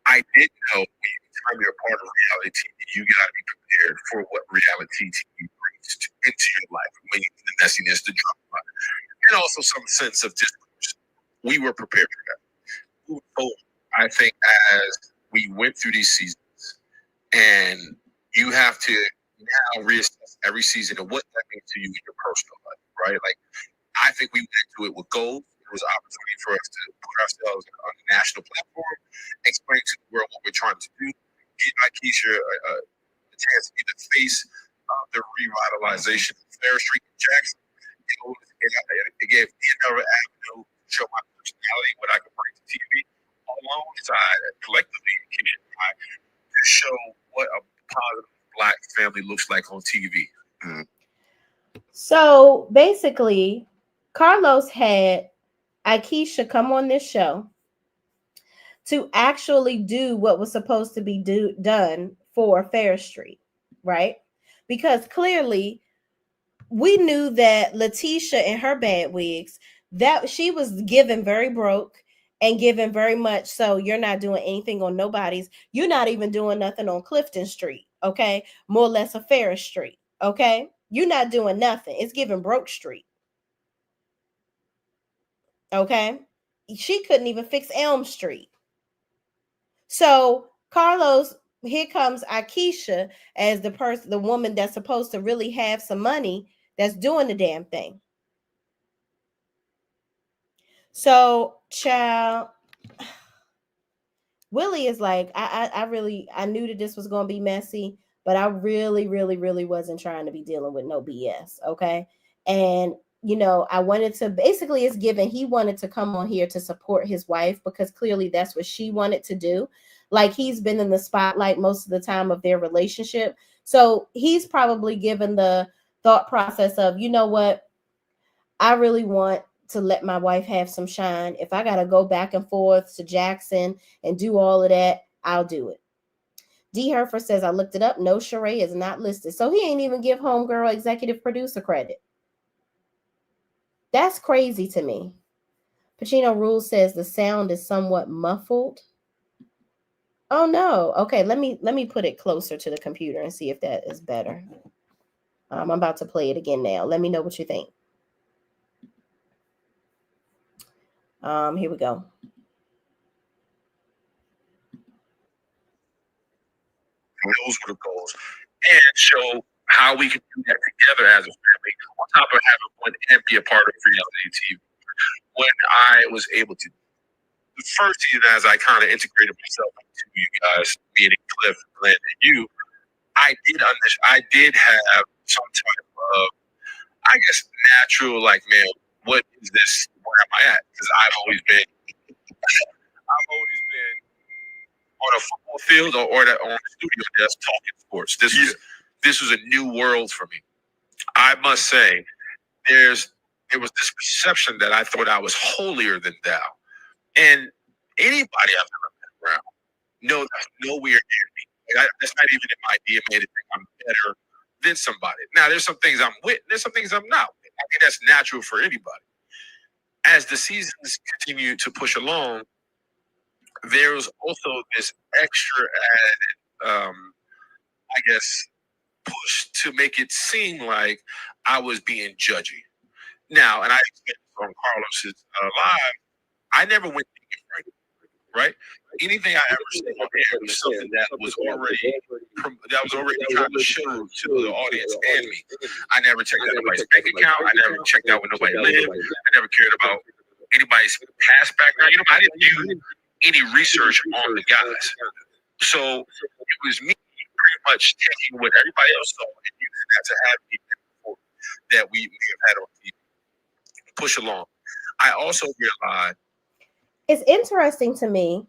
I did know anytime you're a part of reality TV, you got to be prepared for what reality TV brings into your life. I mean, the messiness, the drama, and also some sense of discourse. We were prepared for that. I think as we went through these seasons, and you have to now reassess every season and what that means to you in your personal life, right? Like, I think we went into it with goals. It was an opportunity for us to put ourselves on a national platform, explain to the world what we're trying to do, give Aikisha a chance to be the face of the revitalization of Fair Street in Jackson. It gave me another avenue to show my personality, what I can bring to TV, alongside collectively to show what a positive Black family looks like on TV. Mm-hmm. So basically, Carlos had Aikisha come on this show to actually do what was supposed to be done for Fair Street, right? Because clearly we knew that Letitia and her bad wigs, that she was given very broke and given very much so you're not doing anything on nobody's. You're not even doing nothing on Clifton Street, okay? More or less a Fair Street, okay? You're not doing nothing. It's given broke street. Okay? She couldn't even fix Elm Street. So Carlos, here comes Aikisha as the woman that's supposed to really have some money that's doing the damn thing. So, child, Willie is like, I knew that this was going to be messy, but I really wasn't trying to be dealing with no BS. Okay. And, I wanted to, basically it's given, he wanted to come on here to support his wife because clearly that's what she wanted to do. Like, he's been in the spotlight most of the time of their relationship. So he's probably given the thought process of, you know what? I really want to let my wife have some shine. If I got to go back and forth to Jackson and do all of that, I'll do it. D. Herfer says, I looked it up. No, Sheree is not listed. So he ain't even give homegirl executive producer credit. That's crazy to me. Pacino Rule says the sound is somewhat muffled. Oh no. Okay, let me put it closer to the computer and see if that is better. I'm about to play it again now. Let me know what you think. Here we go. Those were the goals, and show how we can do that together as a family. On top of having one and be a part of reality TV. When I was able to, the first season, as I kind of integrated myself into you guys, meaning Cliff, Glenn, and you, I did have some type of, I guess, natural, like, man, what is this? Where am I at? Because I've always been on a football field or on the studio desk talking sports. This was a new world for me. I must say, there was this perception that I thought I was holier than thou. And anybody I've ever been around, no, that's nowhere near me. That's not even in my DNA to think I'm better than somebody. Now, there's some things I'm with, there's some things I'm not with. I think that's natural for anybody. As the seasons continue to push along, there was also this extra added, I guess, push to make it seem like I was being judgy. Now, and I expect from Carlos's live, I never went thinking right. Anything I ever said on air was something that was already kind of showed to the audience and me. I never checked out nobody's bank account. I never checked out where nobody lived. I never cared about anybody's past background. I didn't do any research on the guys. So it was me pretty much taking what everybody else saw and using that to have people that we have had on TV push along. I also realized it's interesting to me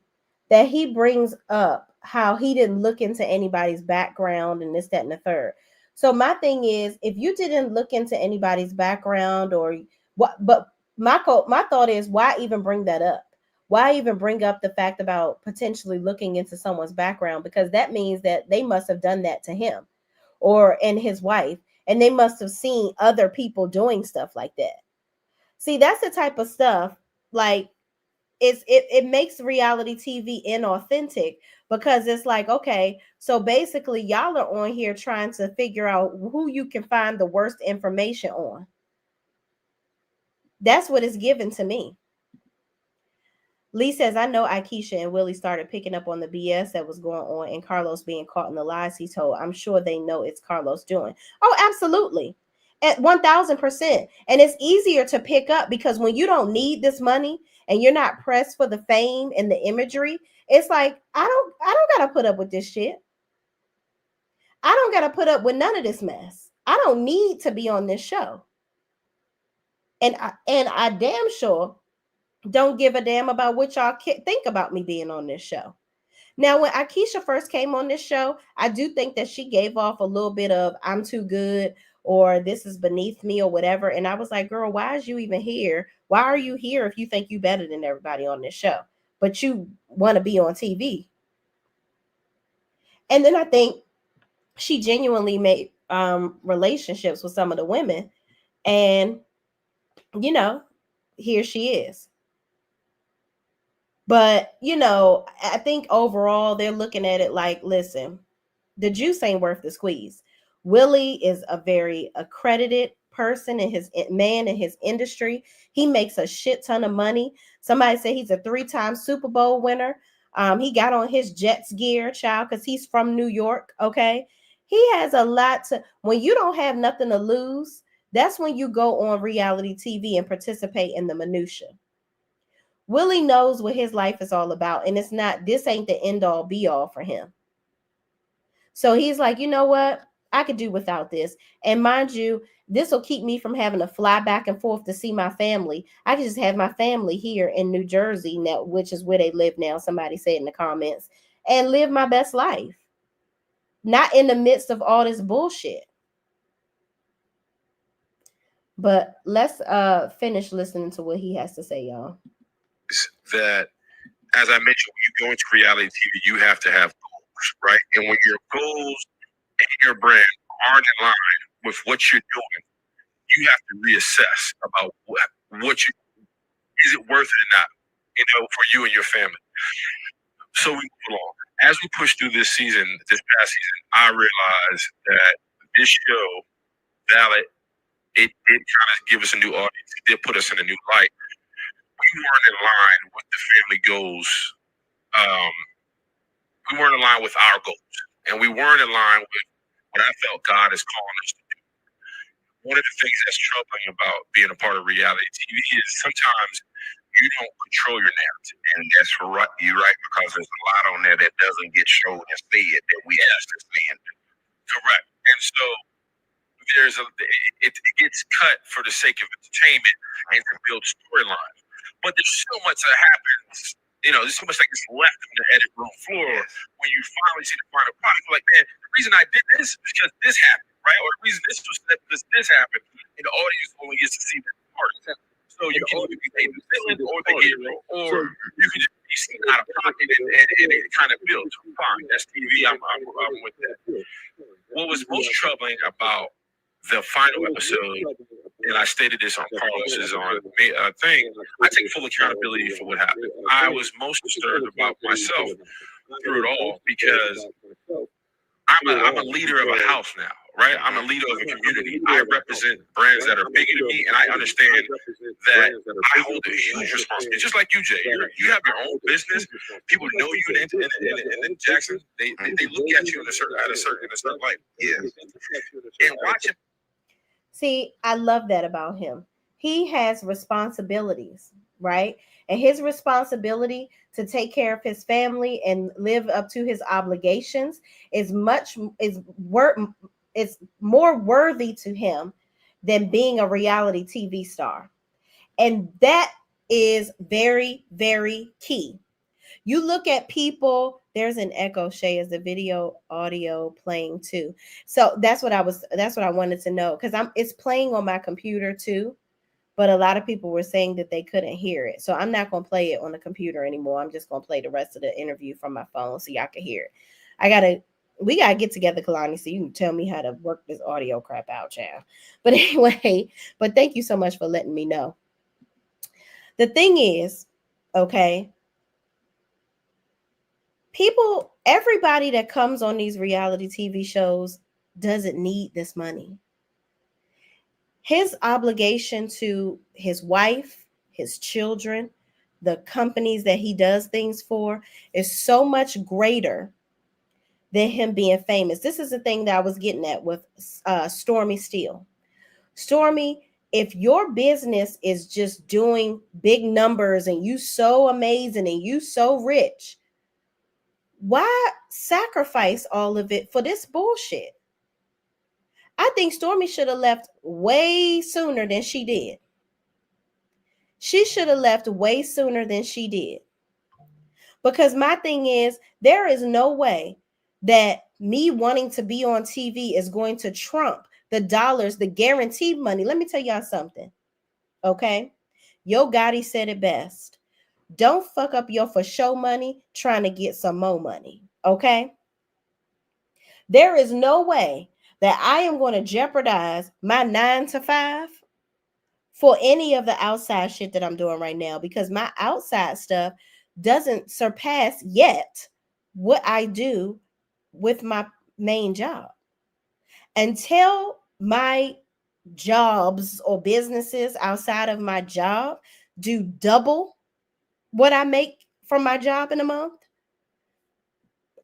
that he brings up how he didn't look into anybody's background and this, that, and the third. So my thing is, if you didn't look into anybody's background or what, but my thought is, why even bring that up? Why even bring up the fact about potentially looking into someone's background? Because that means that they must have done that to him and his wife, and they must have seen other people doing stuff like that. See, that's the type of stuff, like, it makes reality TV inauthentic, because it's like, okay, so basically y'all are on here trying to figure out who you can find the worst information on. That's what it's given to me. Lee says, I know Aikisha and Willie started picking up on the BS that was going on and Carlos being caught in the lies he told. I'm sure they know it's Carlos doing. Oh, absolutely. At 1000%. And it's easier to pick up because when you don't need this money and you're not pressed for the fame and the imagery, it's like, I don't got to put up with this shit. I don't got to put up with none of this mess. I don't need to be on this show. And I damn sure don't give a damn about what y'all think about me being on this show. Now, when Aikisha first came on this show, I do think that she gave off a little bit of I'm too good or this is beneath me or whatever. And I was like, girl, why is you even here? Why are you here if you think you better than everybody on this show, but you want to be on TV? And then I think she genuinely made relationships with some of the women. And, here she is. But, I think overall they're looking at it like, listen, the juice ain't worth the squeeze. Willie is a very accredited person in his industry. He makes a shit ton of money. Somebody said he's a 3-time Super Bowl winner. He got on his Jets gear, child, because he's from New York. Okay. He has a lot when you don't have nothing to lose, that's when you go on reality TV and participate in the minutia. Willie knows what his life is all about, and this ain't the end all be all for him. So he's like, you know what? I could do without this. And mind you, this will keep me from having to fly back and forth to see my family. I can just have my family here in New Jersey now, which is where they live now. Somebody said in the comments, and live my best life. Not in the midst of all this bullshit. But let's finish listening to what he has to say, y'all. That, as I mentioned, when you go into reality TV, you have to have goals, right? And when your goals and your brand aren't in line with what you're doing, you have to reassess about is it worth it or not, for you and your family. So we move along. As we push through this past season, I realized that this show, Valid, it did kind of give us a new audience. It did put us in a new light. We weren't in line with the family goals. We weren't in line with our goals. And we weren't in line with what I felt God is calling us to do. One of the things that's troubling about being a part of reality TV is sometimes you don't control your narrative. And that's right. You're right, because there's a lot on there that doesn't get shown and said that we asked to stand. Correct. And so it gets cut for the sake of entertainment and to build storylines. But there's so much that happens. There's so much that gets left on the edit room floor when you finally see the final product. You're like, man, the reason I did this is because this happened, right? Or the reason this was set because this happened, and the audience only gets to see that part. So you can either be the villain or the hero, or you can just be seen out of pocket and it kind of builds. Fine, that's TV. I'm with that. What was most troubling about the final episode, and I stated this on Carlos's thing, I take full accountability for what happened. I was most disturbed about myself through it all because I'm a leader of a house now, right? I'm a leader of a community. I represent brands that are bigger than me, and I understand that I hold a huge responsibility. Just like you, Jay, you have your own business. People know you in Jackson. They look at you in a certain light. Yeah, and watching. See, I love that about him. He has responsibilities, right? And his responsibility to take care of his family and live up to his obligations is more worthy to him than being a reality TV star. And that is very, very key. You look at people, there's an echo, Shay, is the video audio playing too. So that's what I wanted to know, because it's playing on my computer too. But a lot of people were saying that they couldn't hear it. So I'm not going to play it on the computer anymore. I'm just going to play the rest of the interview from my phone so y'all can hear it. We got to get together, Kalani, so you can tell me how to work this audio crap out, child. But anyway, thank you so much for letting me know. The thing is, okay, everybody that comes on these reality TV shows doesn't need this money. His obligation to his wife, his children, the companies that he does things for is so much greater than him being famous. This is the thing that I was getting at with Stormy Steele. Stormy, if your business is just doing big numbers and you so amazing and you so rich, why sacrifice all of it for this bullshit? I think Stormy should have left way sooner than she did. She should have left way sooner than she did. Because my thing is, there is no way that me wanting to be on TV is going to trump the dollars, the guaranteed money. Let me tell y'all something, okay? Yo Gotti said it best. Don't fuck up your for show money trying to get some more money, okay? There is no way that I am going to jeopardize my 9 to 5 for any of the outside shit that I'm doing right now, because my outside stuff doesn't surpass yet what I do with my main job. Until my jobs or businesses outside of my job do double what I make from my job in a month,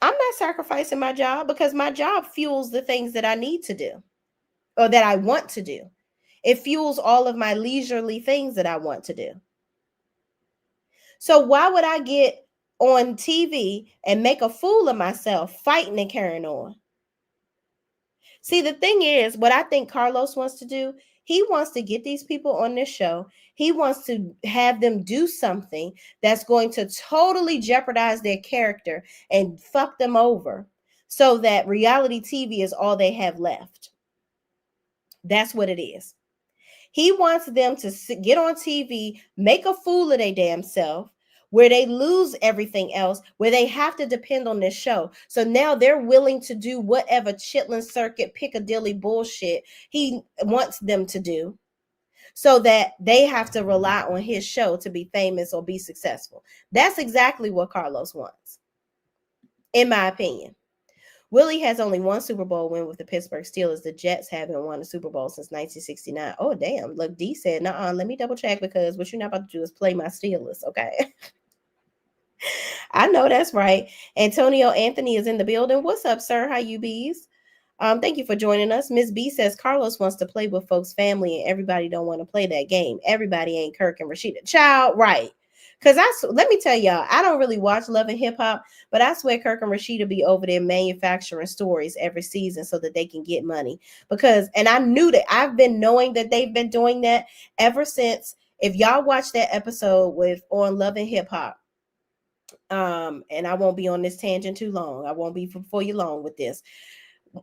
I'm not sacrificing my job, because my job fuels the things that I need to do or that I want to do. It fuels all of my leisurely things that I want to do. So why would I get on TV and make a fool of myself fighting and carrying on? See, the thing is, what I think Carlos wants to do, he wants to get these people on this show. He wants to have them do something that's going to totally jeopardize their character and fuck them over, so that reality TV is all they have left. That's what it is. He wants them to get on TV, make a fool of their damn self, where they lose everything else, where they have to depend on this show. So now they're willing to do whatever Chitlin Circuit, Piccadilly bullshit he wants them to do, so that they have to rely on his show to be famous or be successful. That's exactly what Carlos wants, in my opinion. Willie has only one Super Bowl win with the Pittsburgh Steelers. The Jets haven't won a Super Bowl since 1969. Oh, damn. Look, D said, nuh-uh, let me double check, because what you're not about to do is play my Steelers, okay? I know that's right. Antonio Anthony is in the building. What's up, sir? How you bees? Thank you for joining us. Miss B says Carlos wants to play with folks' family and everybody don't want to play that game. Everybody ain't Kirk and Rashida. Child, right. Because let me tell y'all, I don't really watch Love and Hip Hop, but I swear Kirk and Rashida be over there manufacturing stories every season so that they can get money. Because, and I knew that, I've been knowing that they've been doing that ever since. If y'all watch that episode with on Love and Hip Hop, and I won't be on this tangent too long. I won't be for you long with this.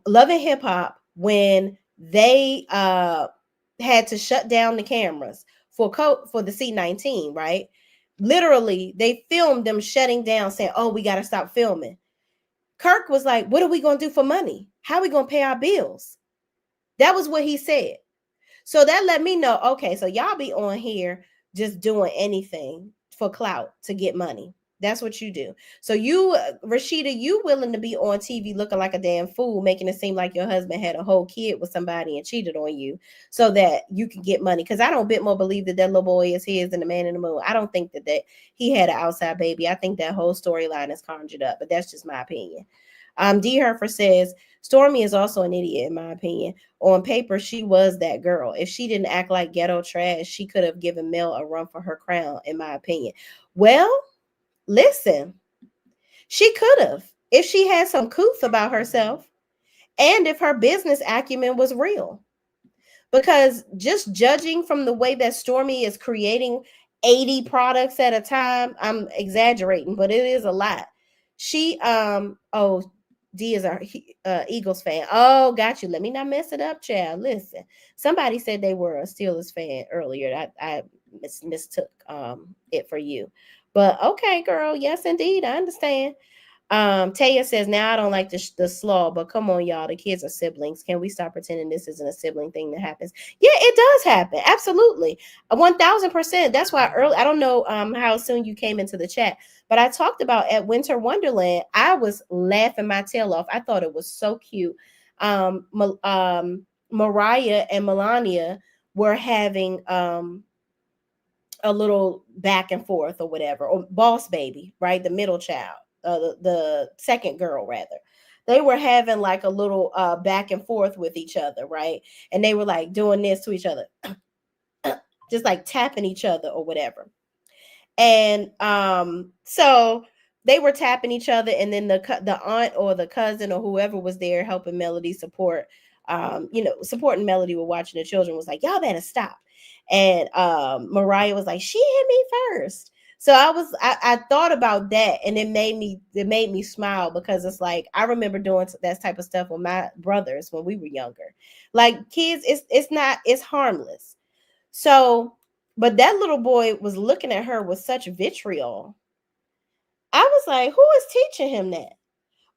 Love and Hip Hop, when they had to shut down the cameras for the C-19, right? Literally, they filmed them shutting down, saying, "Oh, we got to stop filming." Kirk was like, "What are we going to do for money? How are we going to pay our bills?" That was what he said. So that let me know, okay, so y'all be on here just doing anything for clout to get money. That's what you do. So you, Rashida, you willing to be on TV looking like a damn fool, making it seem like your husband had a whole kid with somebody and cheated on you so that you can get money. Because I don't bit more believe that little boy is his than the man in the moon. I don't think that he had an outside baby. I think that whole storyline is conjured up, but that's just my opinion. D. Herfer says, Stormy is also an idiot, in my opinion. On paper, she was that girl. If she didn't act like ghetto trash, she could have given Mel a run for her crown, in my opinion. Well, listen, she could have if she had some couth about herself and if her business acumen was real. Because just judging from the way that Stormy is creating 80 products at a time, I'm exaggerating, but it is a lot. She, D is our Eagles fan. Oh, got you. Let me not mess it up, child. Listen, somebody said they were a Steelers fan earlier. I mistook it for you. But okay, girl. Yes, indeed. I understand. Taya says, now I don't like the slaw, but come on, y'all. The kids are siblings. Can we stop pretending this isn't a sibling thing that happens? Yeah, it does happen. Absolutely. 1000%. That's why early, I don't know how soon you came into the chat, but I talked about at Winter Wonderland, I was laughing my tail off. I thought it was so cute. Mariah and Melania were having a little back and forth or whatever, or Boss Baby, right? The middle child. The second girl rather, they were having like a little back and forth with each other, right? And they were like doing this to each other, just like tapping each other or whatever. And so they were tapping each other, and then the aunt or the cousin or whoever was there helping Melody supporting Melody with watching the children was like, y'all better stop. And Mariah was like, she hit me first. So I thought about that, and it made me smile, because it's like I remember doing that type of stuff with my brothers when we were younger. Like kids, it's harmless. So, but that little boy was looking at her with such vitriol. I was like, who is teaching him that?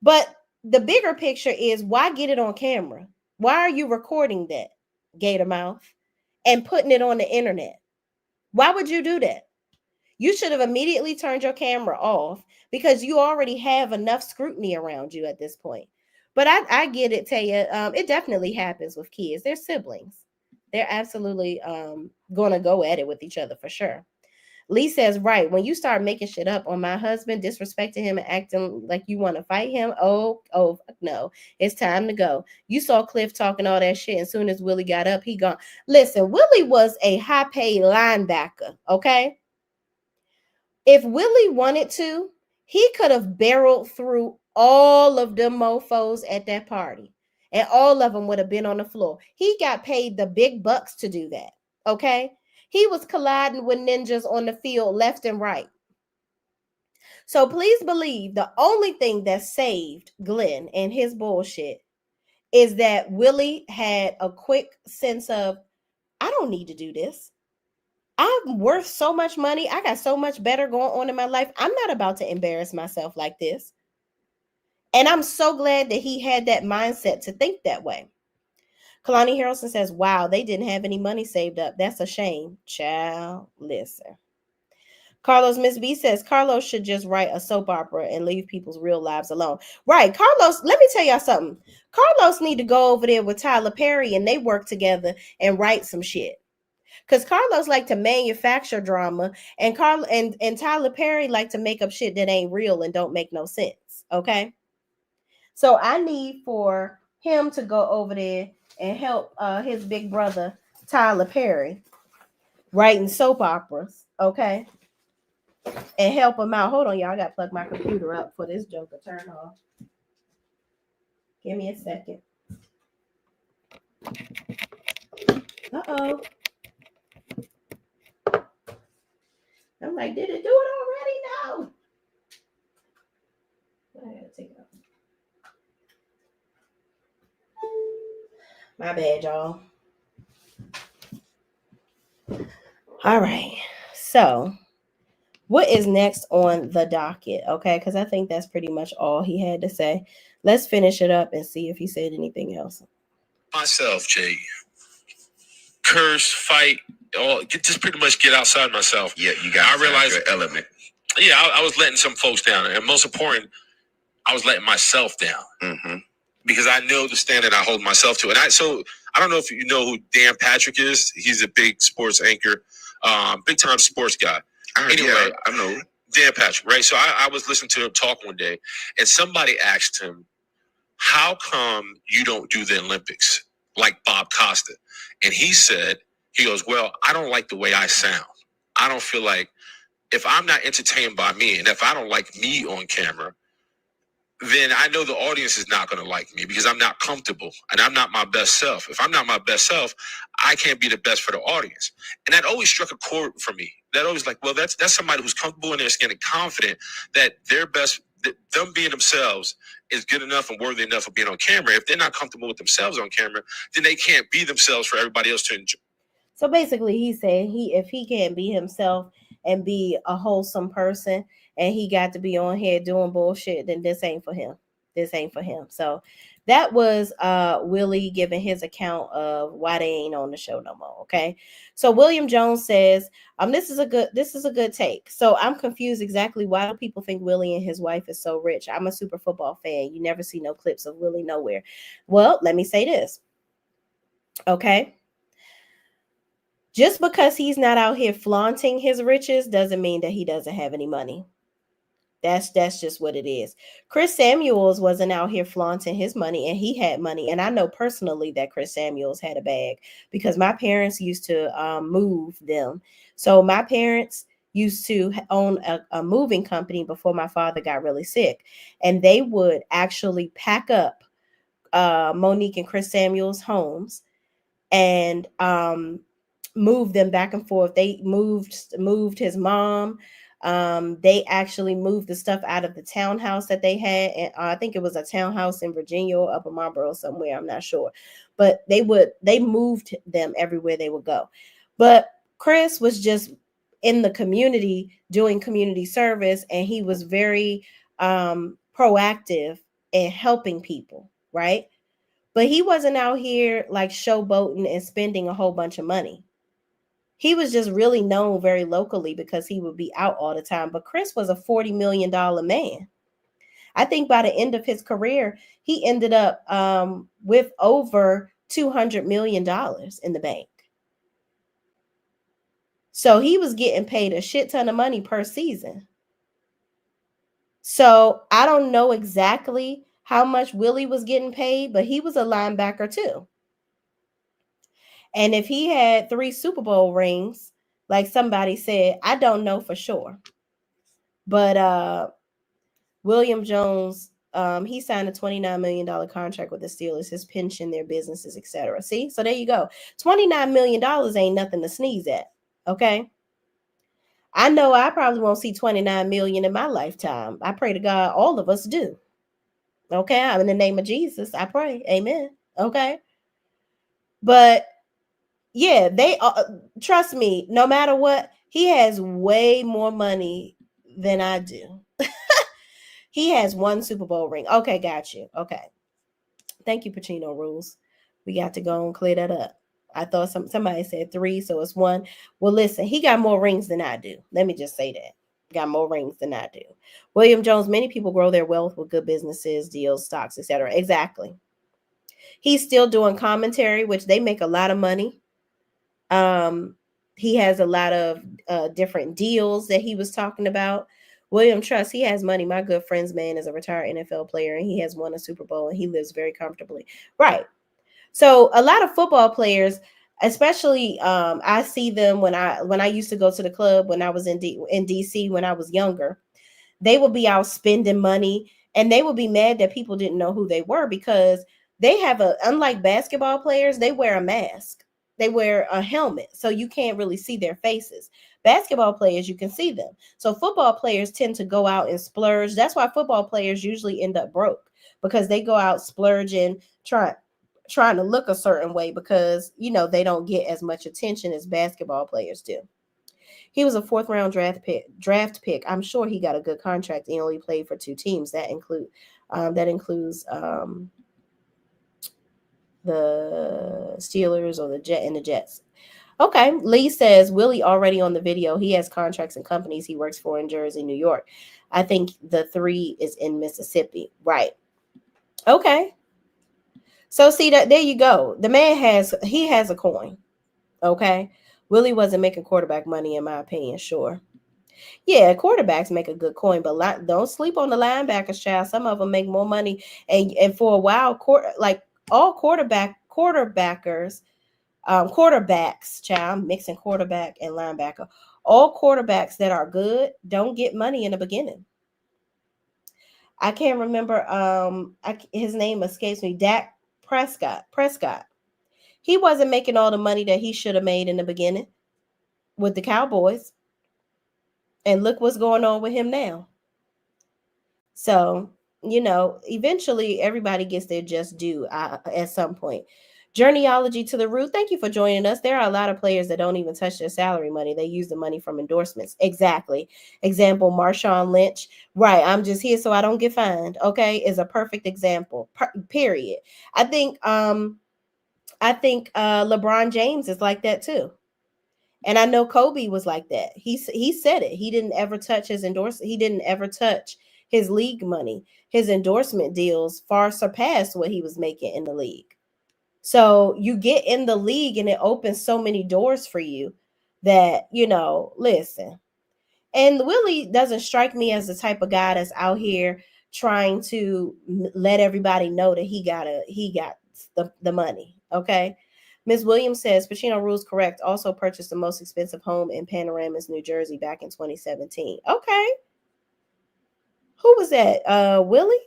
But the bigger picture is, why get it on camera? Why are you recording that, gator mouth, and putting it on the internet? Why would you do that? You should have immediately turned your camera off, because you already have enough scrutiny around you at this point. But I get it, Taya. It definitely happens with kids. They're siblings. They're absolutely going to go at it with each other for sure. Lee says, right, when you start making shit up on my husband, disrespecting him and acting like you want to fight him, oh, no, it's time to go. You saw Cliff talking all that shit, and as soon as Willie got up, he gone. Listen, Willie was a high-paid linebacker, okay? If Willie wanted to, he could have barreled through all of them mofos at that party, and all of them would have been on the floor. He got paid the big bucks to do that, okay? He was colliding with ninjas on the field left and right. So please believe the only thing that saved Glenn and his bullshit is that Willie had a quick sense of, I don't need to do this. I'm worth so much money. I got so much better going on in my life. I'm not about to embarrass myself like this. And I'm so glad that he had that mindset to think that way. Kalani Harrelson says, wow, they didn't have any money saved up. That's a shame. Child, listen. Carlos Miss B says, Carlos should just write a soap opera and leave people's real lives alone. Right. Carlos, let me tell y'all something. Carlos need to go over there with Tyler Perry and they work together and write some shit. Because Carlos like to manufacture drama, and Tyler Perry like to make up shit that ain't real and don't make no sense. Okay. So I need for him to go over there and help his big brother, Tyler Perry, writing soap operas. Okay. and help him out. Hold on, y'all. I got to plug my computer up for this joker turn off. Give me a second. Uh-oh. I'm like, did it do it already? No. I gotta take it off. My bad, y'all. All right. So, what is next on the docket? Okay, because I think that's pretty much all he had to say. Let's finish it up and see if he said anything else. Myself, Jay. Curse, fight, just pretty much get outside myself. Yeah, you got. I realized your element. Yeah, I was letting some folks down, and most important, I was letting myself down. Mm-hmm. Because I know the standard I hold myself to. And I don't know if you know who Dan Patrick is. He's a big sports anchor, big time sports guy. Anyway, yeah, I know Dan Patrick, right? So I was listening to him talk one day, and somebody asked him, how come you don't do the Olympics like Bob Costa? And he goes, well, I don't like the way I sound. I don't feel like, if I'm not entertained by me, and if I don't like me on camera, then I know the audience is not going to like me because I'm not comfortable and I'm not my best self. If I'm not my best self, I can't be the best for the audience. And that always struck a chord for me. That always like, well, that's somebody who's comfortable in their skin and confident that their best, that them being themselves is good enough and worthy enough of being on camera. If they're not comfortable with themselves on camera, then they can't be themselves for everybody else to enjoy. So basically, he's saying if he can't be himself and be a wholesome person, and he got to be on here doing bullshit, then this ain't for him. This ain't for him. So that was Willie giving his account of why they ain't on the show no more. Okay. So William Jones says, this is a good take. So I'm confused exactly why do people think Willie and his wife is so rich. I'm a super football fan. You never see no clips of Willie nowhere. Well, let me say this. Okay. Just because he's not out here flaunting his riches doesn't mean that he doesn't have any money. That's just what it is. Chris Samuels wasn't out here flaunting his money, and he had money. And I know personally that Chris Samuels had a bag because my parents used to move them. So my parents used to own a moving company before my father got really sick. And they would actually pack up Monique and Chris Samuels' homes and move them back and forth. They moved his mom. They actually moved the stuff out of the townhouse that they had, and I think it was a townhouse in Virginia or up in Marlboro somewhere. I'm not sure, but they moved them everywhere they would go. But Chris was just in the community doing community service, and he was very proactive in helping people, right? But he wasn't out here like showboating and spending a whole bunch of money. He was just really known very locally because he would be out all the time. But Chris was a $40 million man. I think by the end of his career, he ended up with over $200 million in the bank. So he was getting paid a shit ton of money per season. So I don't know exactly how much Willie was getting paid, but he was a linebacker too. And if he had 3 Super Bowl rings, like somebody said, I don't know for sure. But William Jones, he signed a $29 million contract with the Steelers, his pension, their businesses, etc. See? So there you go. $29 million ain't nothing to sneeze at. Okay? I know I probably won't see $29 million in my lifetime. I pray to God all of us do. Okay? I'm in the name of Jesus. I pray. Amen. Okay? But yeah, they trust me, no matter what, he has way more money than I do. He has 1 Super Bowl ring. Okay, got you. Okay. Thank you, Pacino Rules. We got to go and clear that up. I thought somebody said 3, so it's 1. Well, listen, he got more rings than I do. Let me just say that. Got more rings than I do. William Jones, many people grow their wealth with good businesses, deals, stocks, etc. Exactly. He's still doing commentary, which they make a lot of money. He has a lot of different deals that he was talking about. William Trust, he has money. My good friend's man is a retired NFL player, and he has won a Super Bowl, and he lives very comfortably. Right. So a lot of football players, Especially I see them when I used to go to the club when I was in DC when I was younger. They would be out spending money, and they would be mad that people didn't know who they were, because they have unlike basketball players, they wear a mask. They wear a helmet, so you can't really see their faces. Basketball players, you can see them. So football players tend to go out and splurge. That's why football players usually end up broke, because they go out splurging, trying to look a certain way, because they don't get as much attention as basketball players do. He was a fourth round draft pick. I'm sure he got a good contract. He only played for 2 teams. That includes the Steelers or the Jets. Okay, Lee says Willie already on the video. He has contracts and companies he works for in Jersey, New York. I think the 3 is in Mississippi. Right. Okay. So see that there you go. The man has a coin. Okay. Willie wasn't making quarterback money in my opinion, sure. Yeah, quarterbacks make a good coin, but don't sleep on the linebackers, child. Some of them make more money, and for a while, like all quarterbacks, child, I'm mixing quarterback and linebacker. All quarterbacks that are good don't get money in the beginning. I can't remember. His name escapes me. Dak Prescott. He wasn't making all the money that he should have made in the beginning with the Cowboys. And look what's going on with him now. So, eventually everybody gets their just due at some point. Journeyology to the root. Thank you for joining us. There are a lot of players that don't even touch their salary money. They use the money from endorsements. Exactly. Example, Marshawn Lynch. Right. I'm just here so I don't get fined. Okay. Is a perfect example. Period. I think LeBron James is like that too. And I know Kobe was like that. He said it. He didn't ever touch his endorsement. He didn't ever touch his league money. His endorsement deals far surpassed what he was making in the league. So you get in the league and it opens so many doors for you that, listen. And Willie doesn't strike me as the type of guy that's out here trying to let everybody know that he got the money. Okay. Ms. Williams says Pacino rules correct. Also purchased the most expensive home in Panoramas, New Jersey back in 2017. Okay. Who was that? Willie?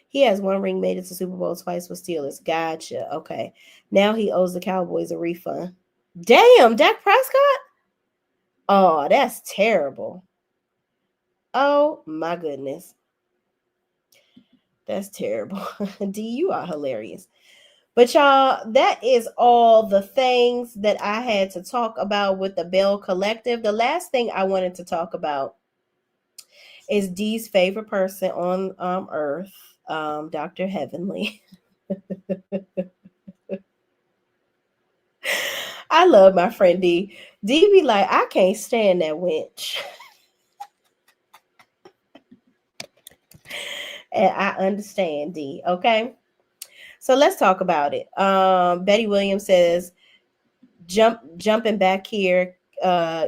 He has 1 ring, made it to Super Bowl twice with Steelers. Gotcha. Okay. Now he owes the Cowboys a refund. Damn, Dak Prescott? Oh, that's terrible. Oh, my goodness. That's terrible. D, you are hilarious. But y'all, that is all the things that I had to talk about with the Belle Collective. The last thing I wanted to talk about is D's favorite person on earth, Dr. Heavenly. I love my friend D. D be like, I can't stand that wench. And I understand, D. Okay. So let's talk about it. Betty Williams says, jumping back here,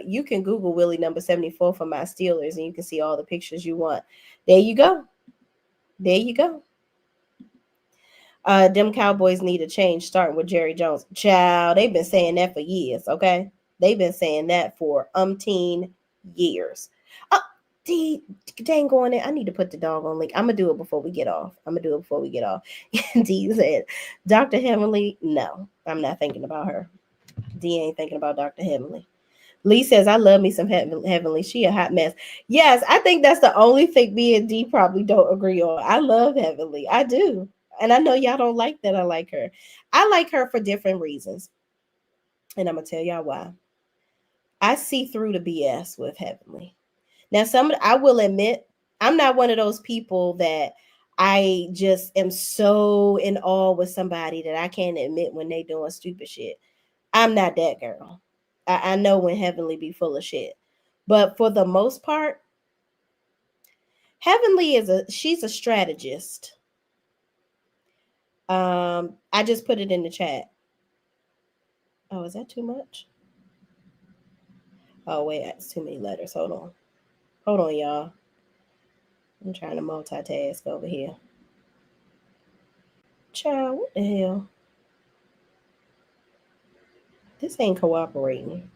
you can Google Willie number 74 for my Steelers and you can see all the pictures you want. There you go. There you go. Them Cowboys need a change, starting with Jerry Jones. Child, they've been saying that for years, okay? They've been saying that for umpteen years. Dang going in. I need to put the dog on link. I'm going to do it before we get off. D said, Dr. Heavenly, no, I'm not thinking about her. D ain't thinking about Dr. Heavenly. Lee says, I love me some Heavenly. She a hot mess. Yes, I think that's the only thing me and D probably don't agree on. I love Heavenly. I do. And I know y'all don't like that I like her. I like her for different reasons. And I'm going to tell y'all why. I see through the BS with Heavenly. Now, I will admit, I'm not one of those people that I just am so in awe with somebody that I can't admit when they doing stupid shit. I'm not that girl. I know when Heavenly be full of shit. But for the most part, Heavenly she's a strategist. I just put it in the chat. Oh, is that too much? Oh, wait, that's too many letters. Hold on, y'all. I'm trying to multitask over here. Child, what the hell? This ain't cooperating.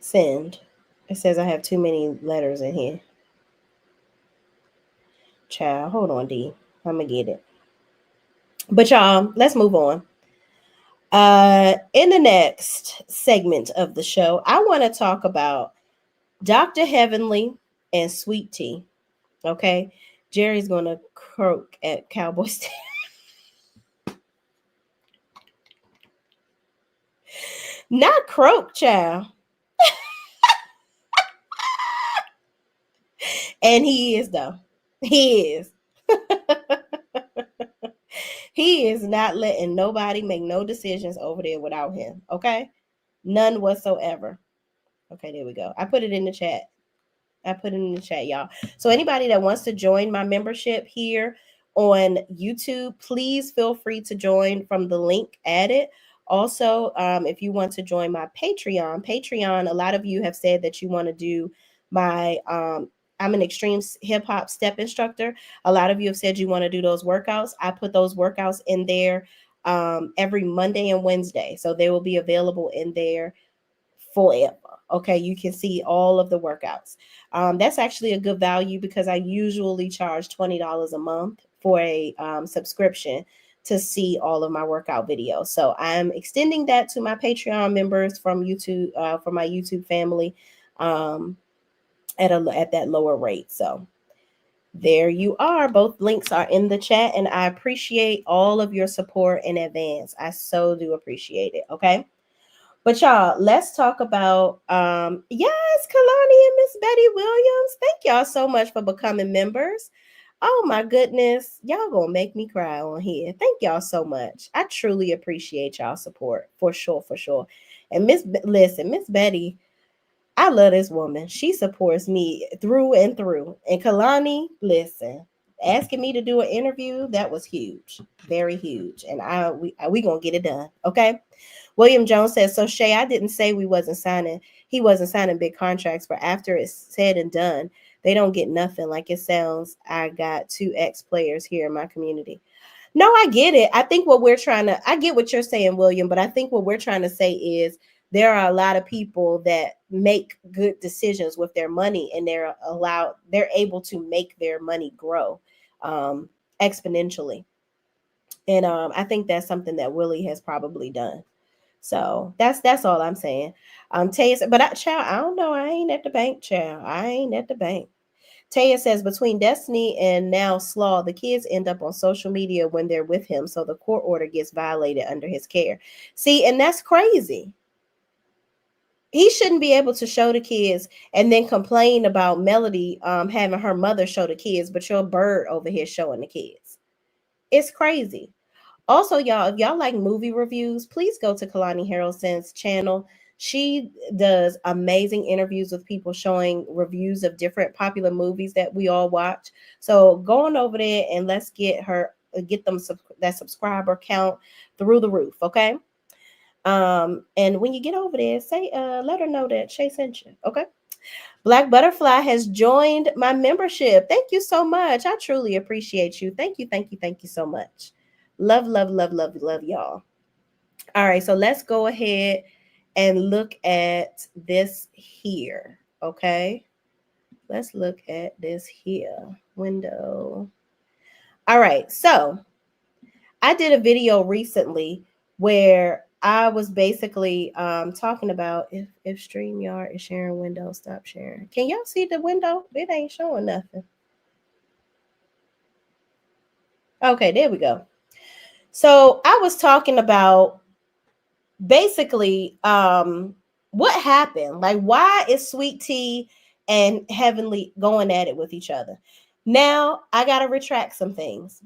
Send. It says I have too many letters in here. Child, hold on, D. I'm gonna get it. But y'all, let's move on. In the next segment of the show, I want to talk about Dr. Heavenly and Sweet Tea. Okay, Jerry's gonna croak at Cowboys. Not croak, child. And he is though. He is. He is not letting nobody make no decisions over there without him. Okay, none whatsoever. Okay, there we go. I put it in the chat. Y'all. So anybody that wants to join my membership here on YouTube, please feel free to join from the link added. Also, if you want to join my Patreon, a lot of you have said that you want to do my, I'm an extreme hip hop step instructor. A lot of you have said you want to do those workouts. I put those workouts in there every Monday and Wednesday. So they will be available in there forever. Okay, you can see all of the workouts. That's actually a good value because I usually charge $20 a month for a subscription to see all of my workout videos. So I'm extending that to my Patreon members from YouTube, for my YouTube family, at that lower rate. So there you are. Both links are in the chat, and I appreciate all of your support in advance. I so do appreciate it. Okay. But y'all, let's talk about yes, Kalani and Miss Betty Williams. Thank y'all so much for becoming members. Oh my goodness, y'all gonna make me cry on here. Thank y'all so much. I truly appreciate y'all support for sure, for sure. And Miss Betty, I love this woman. She supports me through and through. And Kalani, listen, asking me to do an interview, that was huge, very huge. And we gonna get it done, okay? William Jones says, so Shay, I didn't say he wasn't signing big contracts, but after it's said and done, they don't get nothing. Like it sounds, I got 2 ex-players here in my community. No, I get it. I think I get what you're saying, William, but I think what we're trying to say is there are a lot of people that make good decisions with their money, and they're able to make their money grow exponentially. And I think that's something that Willie has probably done. So that's all I'm saying. Taya, but child, I don't know. I ain't at the bank, child. I ain't at the bank. Taya says, between Destiny and now Slaw, the kids end up on social media when they're with him, so the court order gets violated under his care. See, and that's crazy. He shouldn't be able to show the kids and then complain about Melody having her mother show the kids, but your bird over here showing the kids. It's crazy. Also, y'all, if y'all like movie reviews, please go to Kalani Harrelson's channel. She does amazing interviews with people showing reviews of different popular movies that we all watch. So go on over there and let's get them that subscriber count through the roof, okay? And when you get over there, say let her know that Shay sent you, okay? Black Butterfly has joined my membership. Thank you so much. I truly appreciate you. Thank you so much. Love y'all. All right, so let's go ahead and look at this here, okay? Let's look at this here window. All right, so I did a video recently where I was basically talking about if StreamYard is sharing window, stop sharing. Can y'all see the window? It ain't showing nothing. Okay, there we go. So I was talking about basically what happened. Like, why is Sweet Tea and Heavenly going at it with each other? Now, I got to retract some things.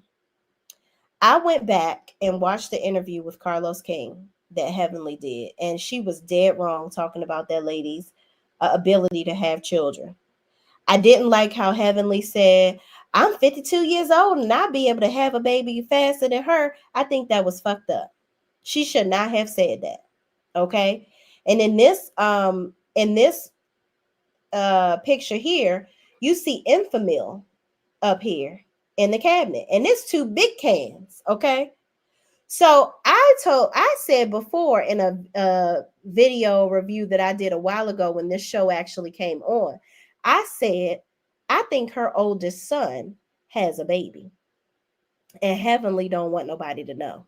I went back and watched the interview with Carlos King that Heavenly did, and she was dead wrong talking about that lady's ability to have children. I didn't like how Heavenly said, I'm 52 years old and I'll be able to have a baby faster than her. I think that was fucked up. She should not have said that. Okay. And in this picture here, you see Infamil up here in the cabinet. And it's 2 big cans. Okay. So I said before in a video review that I did a while ago when this show actually came on, I said, I think her oldest son has a baby and Heavenly don't want nobody to know.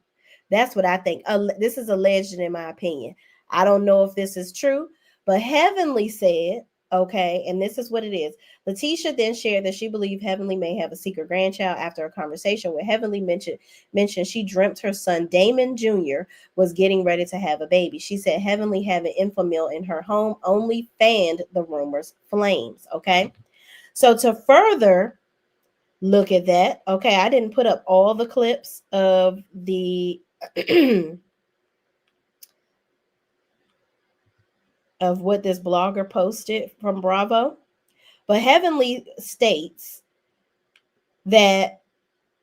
That's what I think. This is alleged in my opinion. I don't know if this is true, but Heavenly said, okay, and this is what it is. Letitia then shared that she believed Heavenly may have a secret grandchild after a conversation where Heavenly mentioned she dreamt her son Damon Jr. was getting ready to have a baby. She said Heavenly having infamil in her home only fanned the rumors flames. Okay, so to further look at that. Okay, I didn't put up all the clips of the of what this blogger posted from Bravo, but Heavenly states that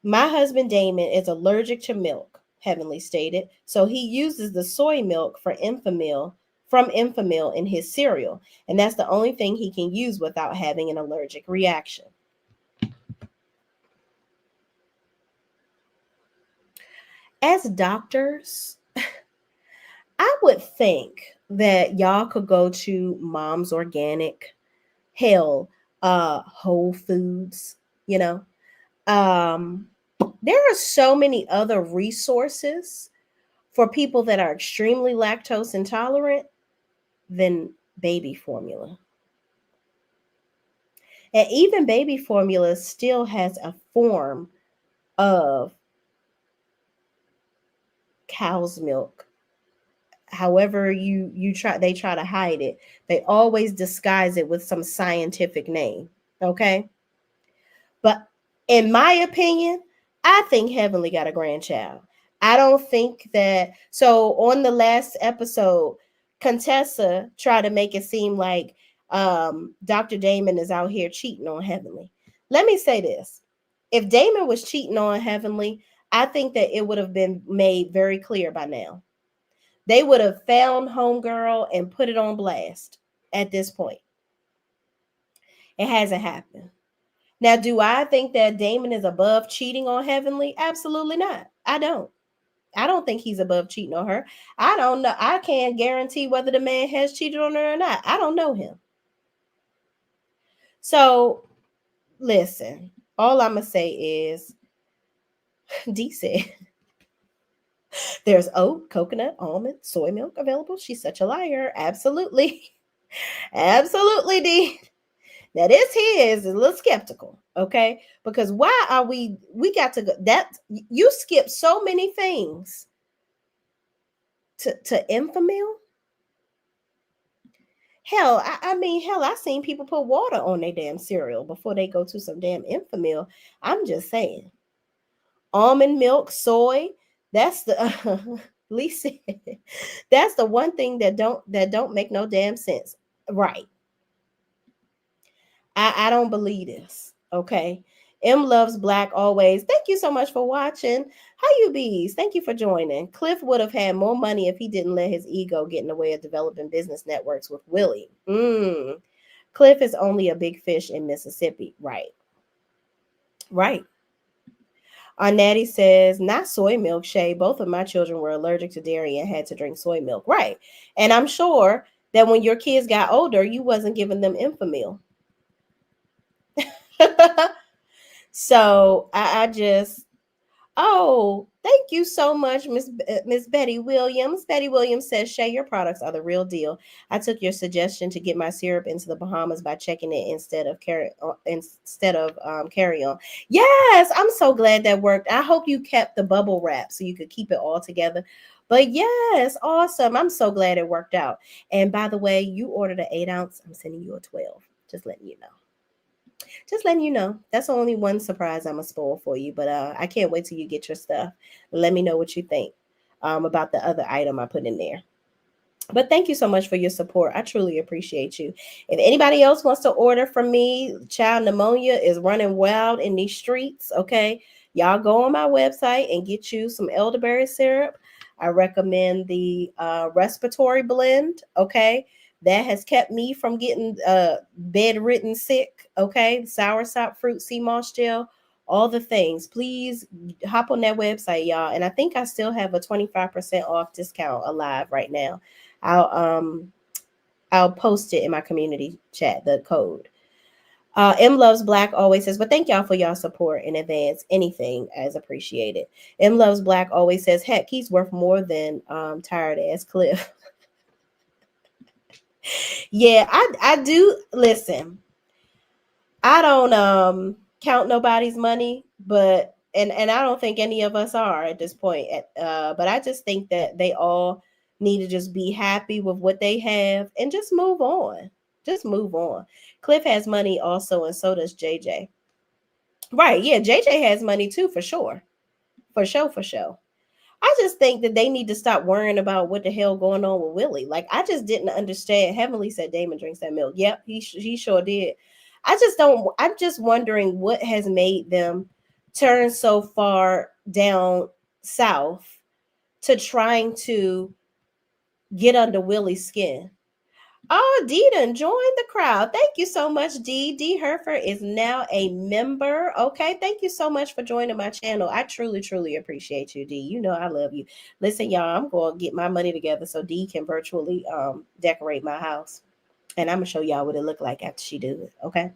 my husband Damon is allergic to milk, Heavenly stated, so he uses the soy milk for infamil in his cereal, and that's the only thing he can use without having an allergic reaction. As doctors, I would think that y'all could go to Mom's Organic, hell, Whole Foods, you know. There are so many other resources for people that are extremely lactose intolerant than baby formula. And even baby formula still has a form of cow's milk. However you try, they try to hide it. They always disguise it with some scientific name. Okay. But in my opinion, I think Heavenly got a grandchild. I don't think that. So on the last episode, Contessa tried to make it seem like Dr. Damon is out here cheating on Heavenly. Let me say this. If Damon was cheating on Heavenly, I think that it would have been made very clear by now. They would have found Homegirl and put it on blast at this point. It hasn't happened. Now, do I think that Damon is above cheating on Heavenly? Absolutely not. I don't. I don't think he's above cheating on her. I don't know. I can't guarantee whether the man has cheated on her or not. I don't know him. So, listen, all I'm going to say is, D said, there's oat, coconut, almond, soy milk available. She's such a liar. Absolutely. Absolutely, D. That is his. A little skeptical, okay? Because why are we got to go that you skip so many things to infamil. Hell, I mean, hell, I seen people put water on their damn cereal before they go to some damn infamil. I'm just saying. Almond milk, soy, that's the Lisa, that's the one thing that don't make no damn sense. Right. I don't believe this. Okay. M loves black always. Thank you so much for watching. How you bees? Thank you for joining. Cliff would have had more money if he didn't let his ego get in the way of developing business networks with Willie. Cliff is only a big fish in Mississippi. Right. Right. Natty says, not soy milk, Shay. Both of my children were allergic to dairy and had to drink soy milk. Right. And I'm sure that when your kids got older, you wasn't giving them infamil. So I just, thank you so much, Miss Betty Williams. Betty Williams says, Shay, your products are the real deal. I took your suggestion to get my syrup into the Bahamas by checking it instead of carry on. Yes, I'm so glad that worked. I hope you kept the bubble wrap so you could keep it all together. But yes, awesome. I'm so glad it worked out. And by the way, you ordered an 8-ounce. I'm sending you a 12. Just letting you know. Just letting you know. That's only one surprise I'm going to spoil for you. But I can't wait till you get your stuff. Let me know what you think about the other item I put in there. But thank you so much for your support. I truly appreciate you. If anybody else wants to order from me, child pneumonia is running wild in these streets. Okay. Y'all go on my website and get you some elderberry syrup. I recommend the respiratory blend. Okay. That has kept me from getting bedridden sick. Okay. Soursop fruit sea moss gel. all the things. Please hop on that website, y'all. And I think I still have a 25% off discount alive right now. I'll post it in my community chat, the code. M Loves Black always says, but thank y'all for y'all support in advance. Anything as appreciated. M Loves Black always says, heck, he's worth more than tired ass Cliff. Yeah, I do listen. I don't count nobody's money, but and I don't think any of us are at this point. But I just think that they all need to just be happy with what they have and just move on. Just move on. Cliff has money also, and so does JJ. Right? Yeah, JJ has money too, for sure. For sure, for sure. I just think that they need to stop worrying about what the hell going on with Willie. Like, I just didn't understand. Heavenly said Damon drinks that milk. Yep, he sure did. I just don't. I'm just wondering what has made them turn so far down south to trying to get under Willie's skin. Oh, Dee done joined the crowd. Thank you so much, Dee. Dee Herford is now a member. Okay, thank you so much for joining my channel. I truly, truly appreciate you, Dee. You know I love you. Listen, y'all, I'm going to get my money together so Dee can virtually decorate my house. And I'm going to show y'all what it look like after she do it, okay?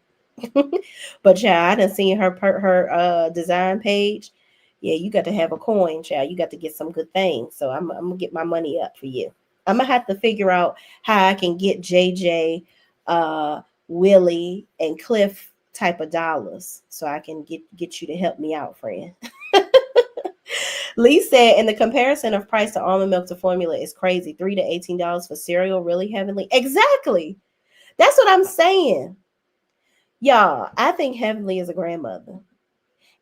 But, child, I done seen her design page. Yeah, you got to have a coin, child. You got to get some good things. So I'm going to get my money up for you. I'm gonna have to figure out how I can get JJ, Willie, and Cliff type of dollars so I can get you to help me out, friend. Lee said, in the comparison of price to almond milk to formula is crazy. $3 to $18 for cereal, really Heavenly? Exactly. That's what I'm saying. Y'all, I think Heavenly is a grandmother.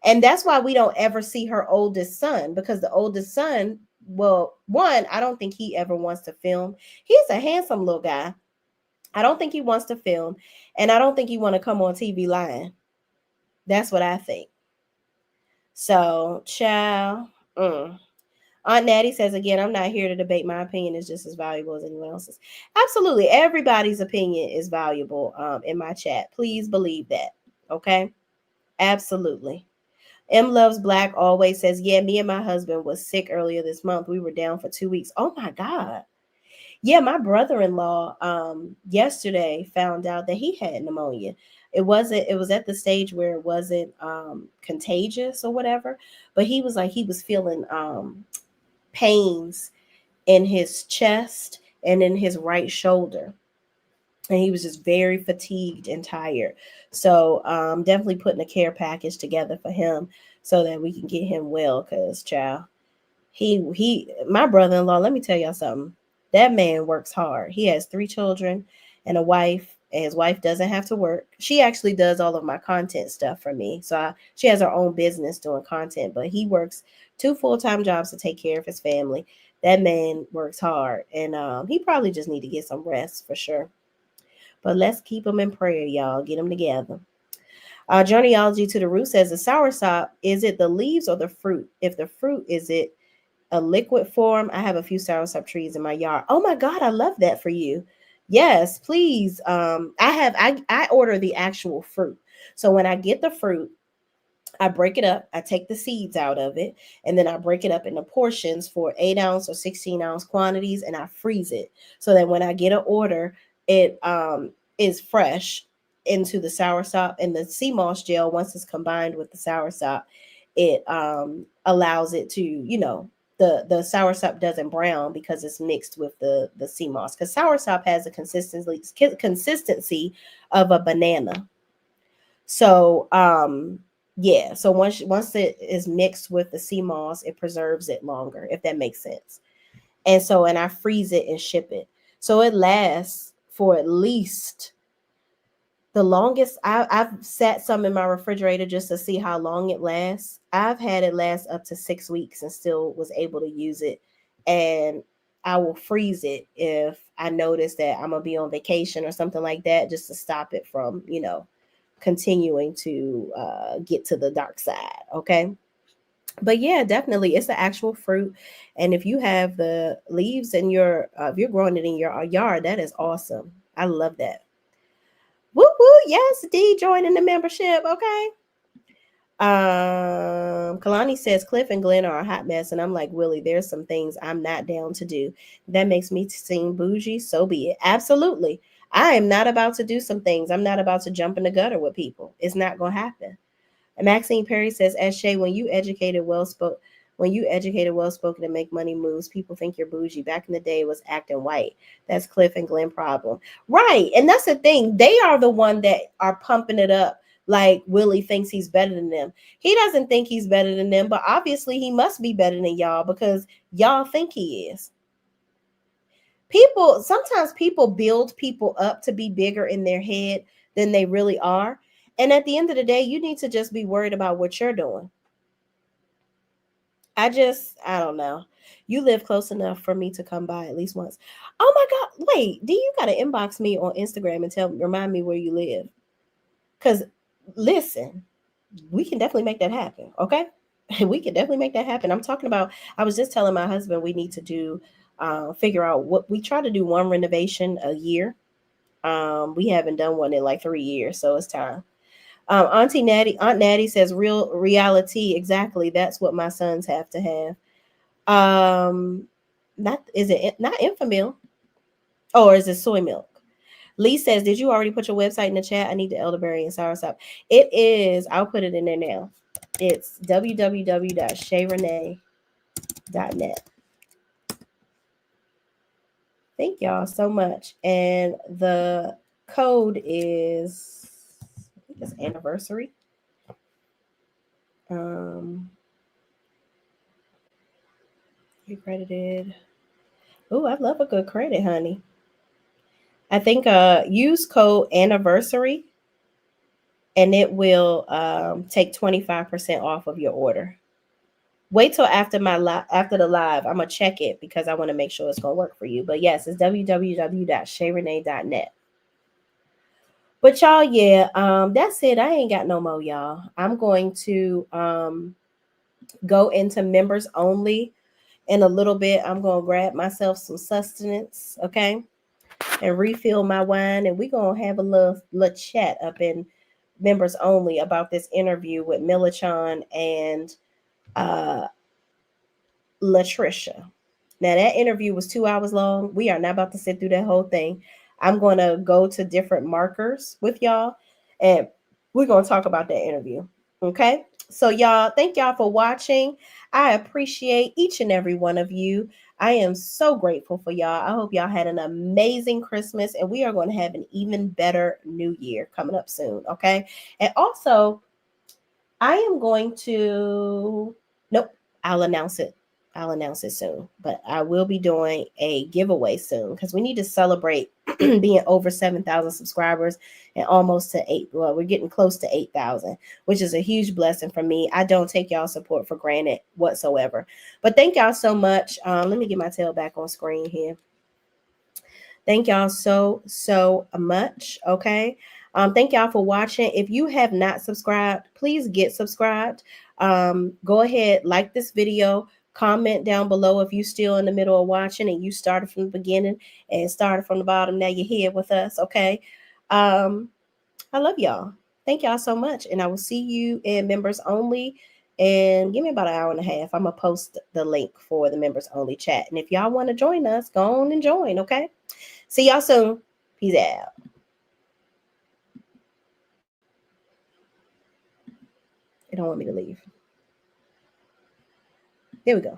And that's why we don't ever see her oldest son, because the oldest son, well, one, I don't think he ever wants to film. He's a handsome little guy. I don't think he wants to film, and I don't think he want to come on TV lying. That's what I think. So, child. Aunt Natty says, again, I'm not here to debate. My opinion is just as valuable as anyone else's. Absolutely. Everybody's opinion is valuable in my chat. Please believe that. Okay? Absolutely. M Loves Black always says, yeah, me and my husband was sick earlier this month. We were down for 2 weeks. Oh my God. Yeah, my brother-in-law yesterday found out that he had pneumonia. It was at the stage where it wasn't contagious or whatever, but he was like, he was feeling pains in his chest and in his right shoulder. And he was just very fatigued and tired. So definitely putting a care package together for him so that we can get him well. Because, child, my brother-in-law, let me tell y'all something. That man works hard. He has 3 children and a wife, and his wife doesn't have to work. She actually does all of my content stuff for me. So she has her own business doing content, but he works 2 full-time jobs to take care of his family. That man works hard, and he probably just need to get some rest for sure. But let's keep them in prayer, y'all. Get them together. Journeyology to the Root says, the soursop, is it the leaves or the fruit? If the fruit, is it a liquid form? I have a few soursop trees in my yard. Oh my God, I love that for you. Yes, please. I order the actual fruit. So when I get the fruit, I break it up. I take the seeds out of it, and then I break it up into portions for 8-ounce or 16-ounce quantities, and I freeze it so that when I get an order, it is fresh into the soursop. And the sea moss gel, once it's combined with the soursop, it allows it to, the soursop doesn't brown because it's mixed with the sea moss. Because soursop has a consistency of a banana. So yeah, so once it is mixed with the sea moss, it preserves it longer, if that makes sense. And I freeze it and ship it. So it lasts for at least the longest. I've sat some in my refrigerator just to see how long it lasts. I've had it last up to 6 weeks and still was able to use it. And I will freeze it if I notice that I'm going to be on vacation or something like that, just to stop it from, continuing to get to the dark side. Okay. But yeah, definitely, it's the actual fruit. And if you have the leaves in if you're growing it in your yard, that is awesome. I love that. Woo woo. Yes, D, joining the membership. Okay. Kalani says Cliff and Glenn are a hot mess, and I'm like, Willie, there's some things I'm not down to do. That makes me seem bougie, so be it. Absolutely. I am not about to do some things. I'm not about to jump in the gutter with people. It's not gonna happen. And Maxine Perry says, as Shay, when you educated, well spoken, and make money moves, people think you're bougie. Back in the day, it was acting white. That's Cliff and Glenn problem, right? And that's the thing. They are the one that are pumping it up. Like Willie thinks he's better than them. He doesn't think he's better than them, but obviously he must be better than y'all because y'all think he is. Sometimes people build people up to be bigger in their head than they really are. And at the end of the day, you need to just be worried about what you're doing. I don't know. You live close enough for me to come by at least once. Oh my God. Wait, you got to inbox me on Instagram and remind me where you live. Because listen, we can definitely make that happen. Okay. We can definitely make that happen. I was just telling my husband we need to figure out what we try to do, one renovation a year. We haven't done one in like 3 years. So it's time. Aunt Natty says real reality. Exactly. That's what my sons have to have. Not Infamil, or is it soy milk? Lee says, did you already put your website in the chat? I need the elderberry and soursop. It is. I'll put it in there now. It's www.shayrenee.net. Thank y'all so much. And the code is, I think it's anniversary. You credited. Oh, I love a good credit, honey. I think use code anniversary and it will take 25% off of your order. Wait till after the live. I'm gonna check it because I want to make sure it's gonna work for you. But yes, it's www.shayrenee.net. But y'all, yeah, that's it. I ain't got no more, y'all. I'm going to go into members only in a little bit. I'm gonna grab myself some sustenance, okay, and refill my wine, and we're gonna have a little chat up in members only about this interview with Millichan and Latricia. Now that interview was 2 hours long. We are not about to sit through that whole thing. I'm going to go to different markers with y'all and we're going to talk about that interview. Okay? So y'all, thank y'all for watching. I appreciate each and every one of you. I am so grateful for y'all. I hope y'all had an amazing Christmas and we are going to have an even better new year coming up soon. Okay? And also, I am going to, nope, I'll announce it soon, but I will be doing a giveaway soon because we need to celebrate being over 7,000 subscribers and almost to we're getting close to 8,000, which is a huge blessing for me. I don't take y'all support for granted whatsoever, but thank y'all so much. Let me get my tail back on screen here. Thank y'all so much. Okay. Thank y'all for watching. If you have not subscribed, please get subscribed. Go ahead, like this video, comment down below if you're still in the middle of watching and you started from the beginning and started from the bottom. Now you're here with us. Okay. I love y'all. Thank y'all so much. And I will see you in members only. And give me about an hour and a half. I'm going to post the link for the members only chat. And if y'all want to join us, go on and join. Okay. See y'all soon. Peace out. They don't want me to leave. Here we go.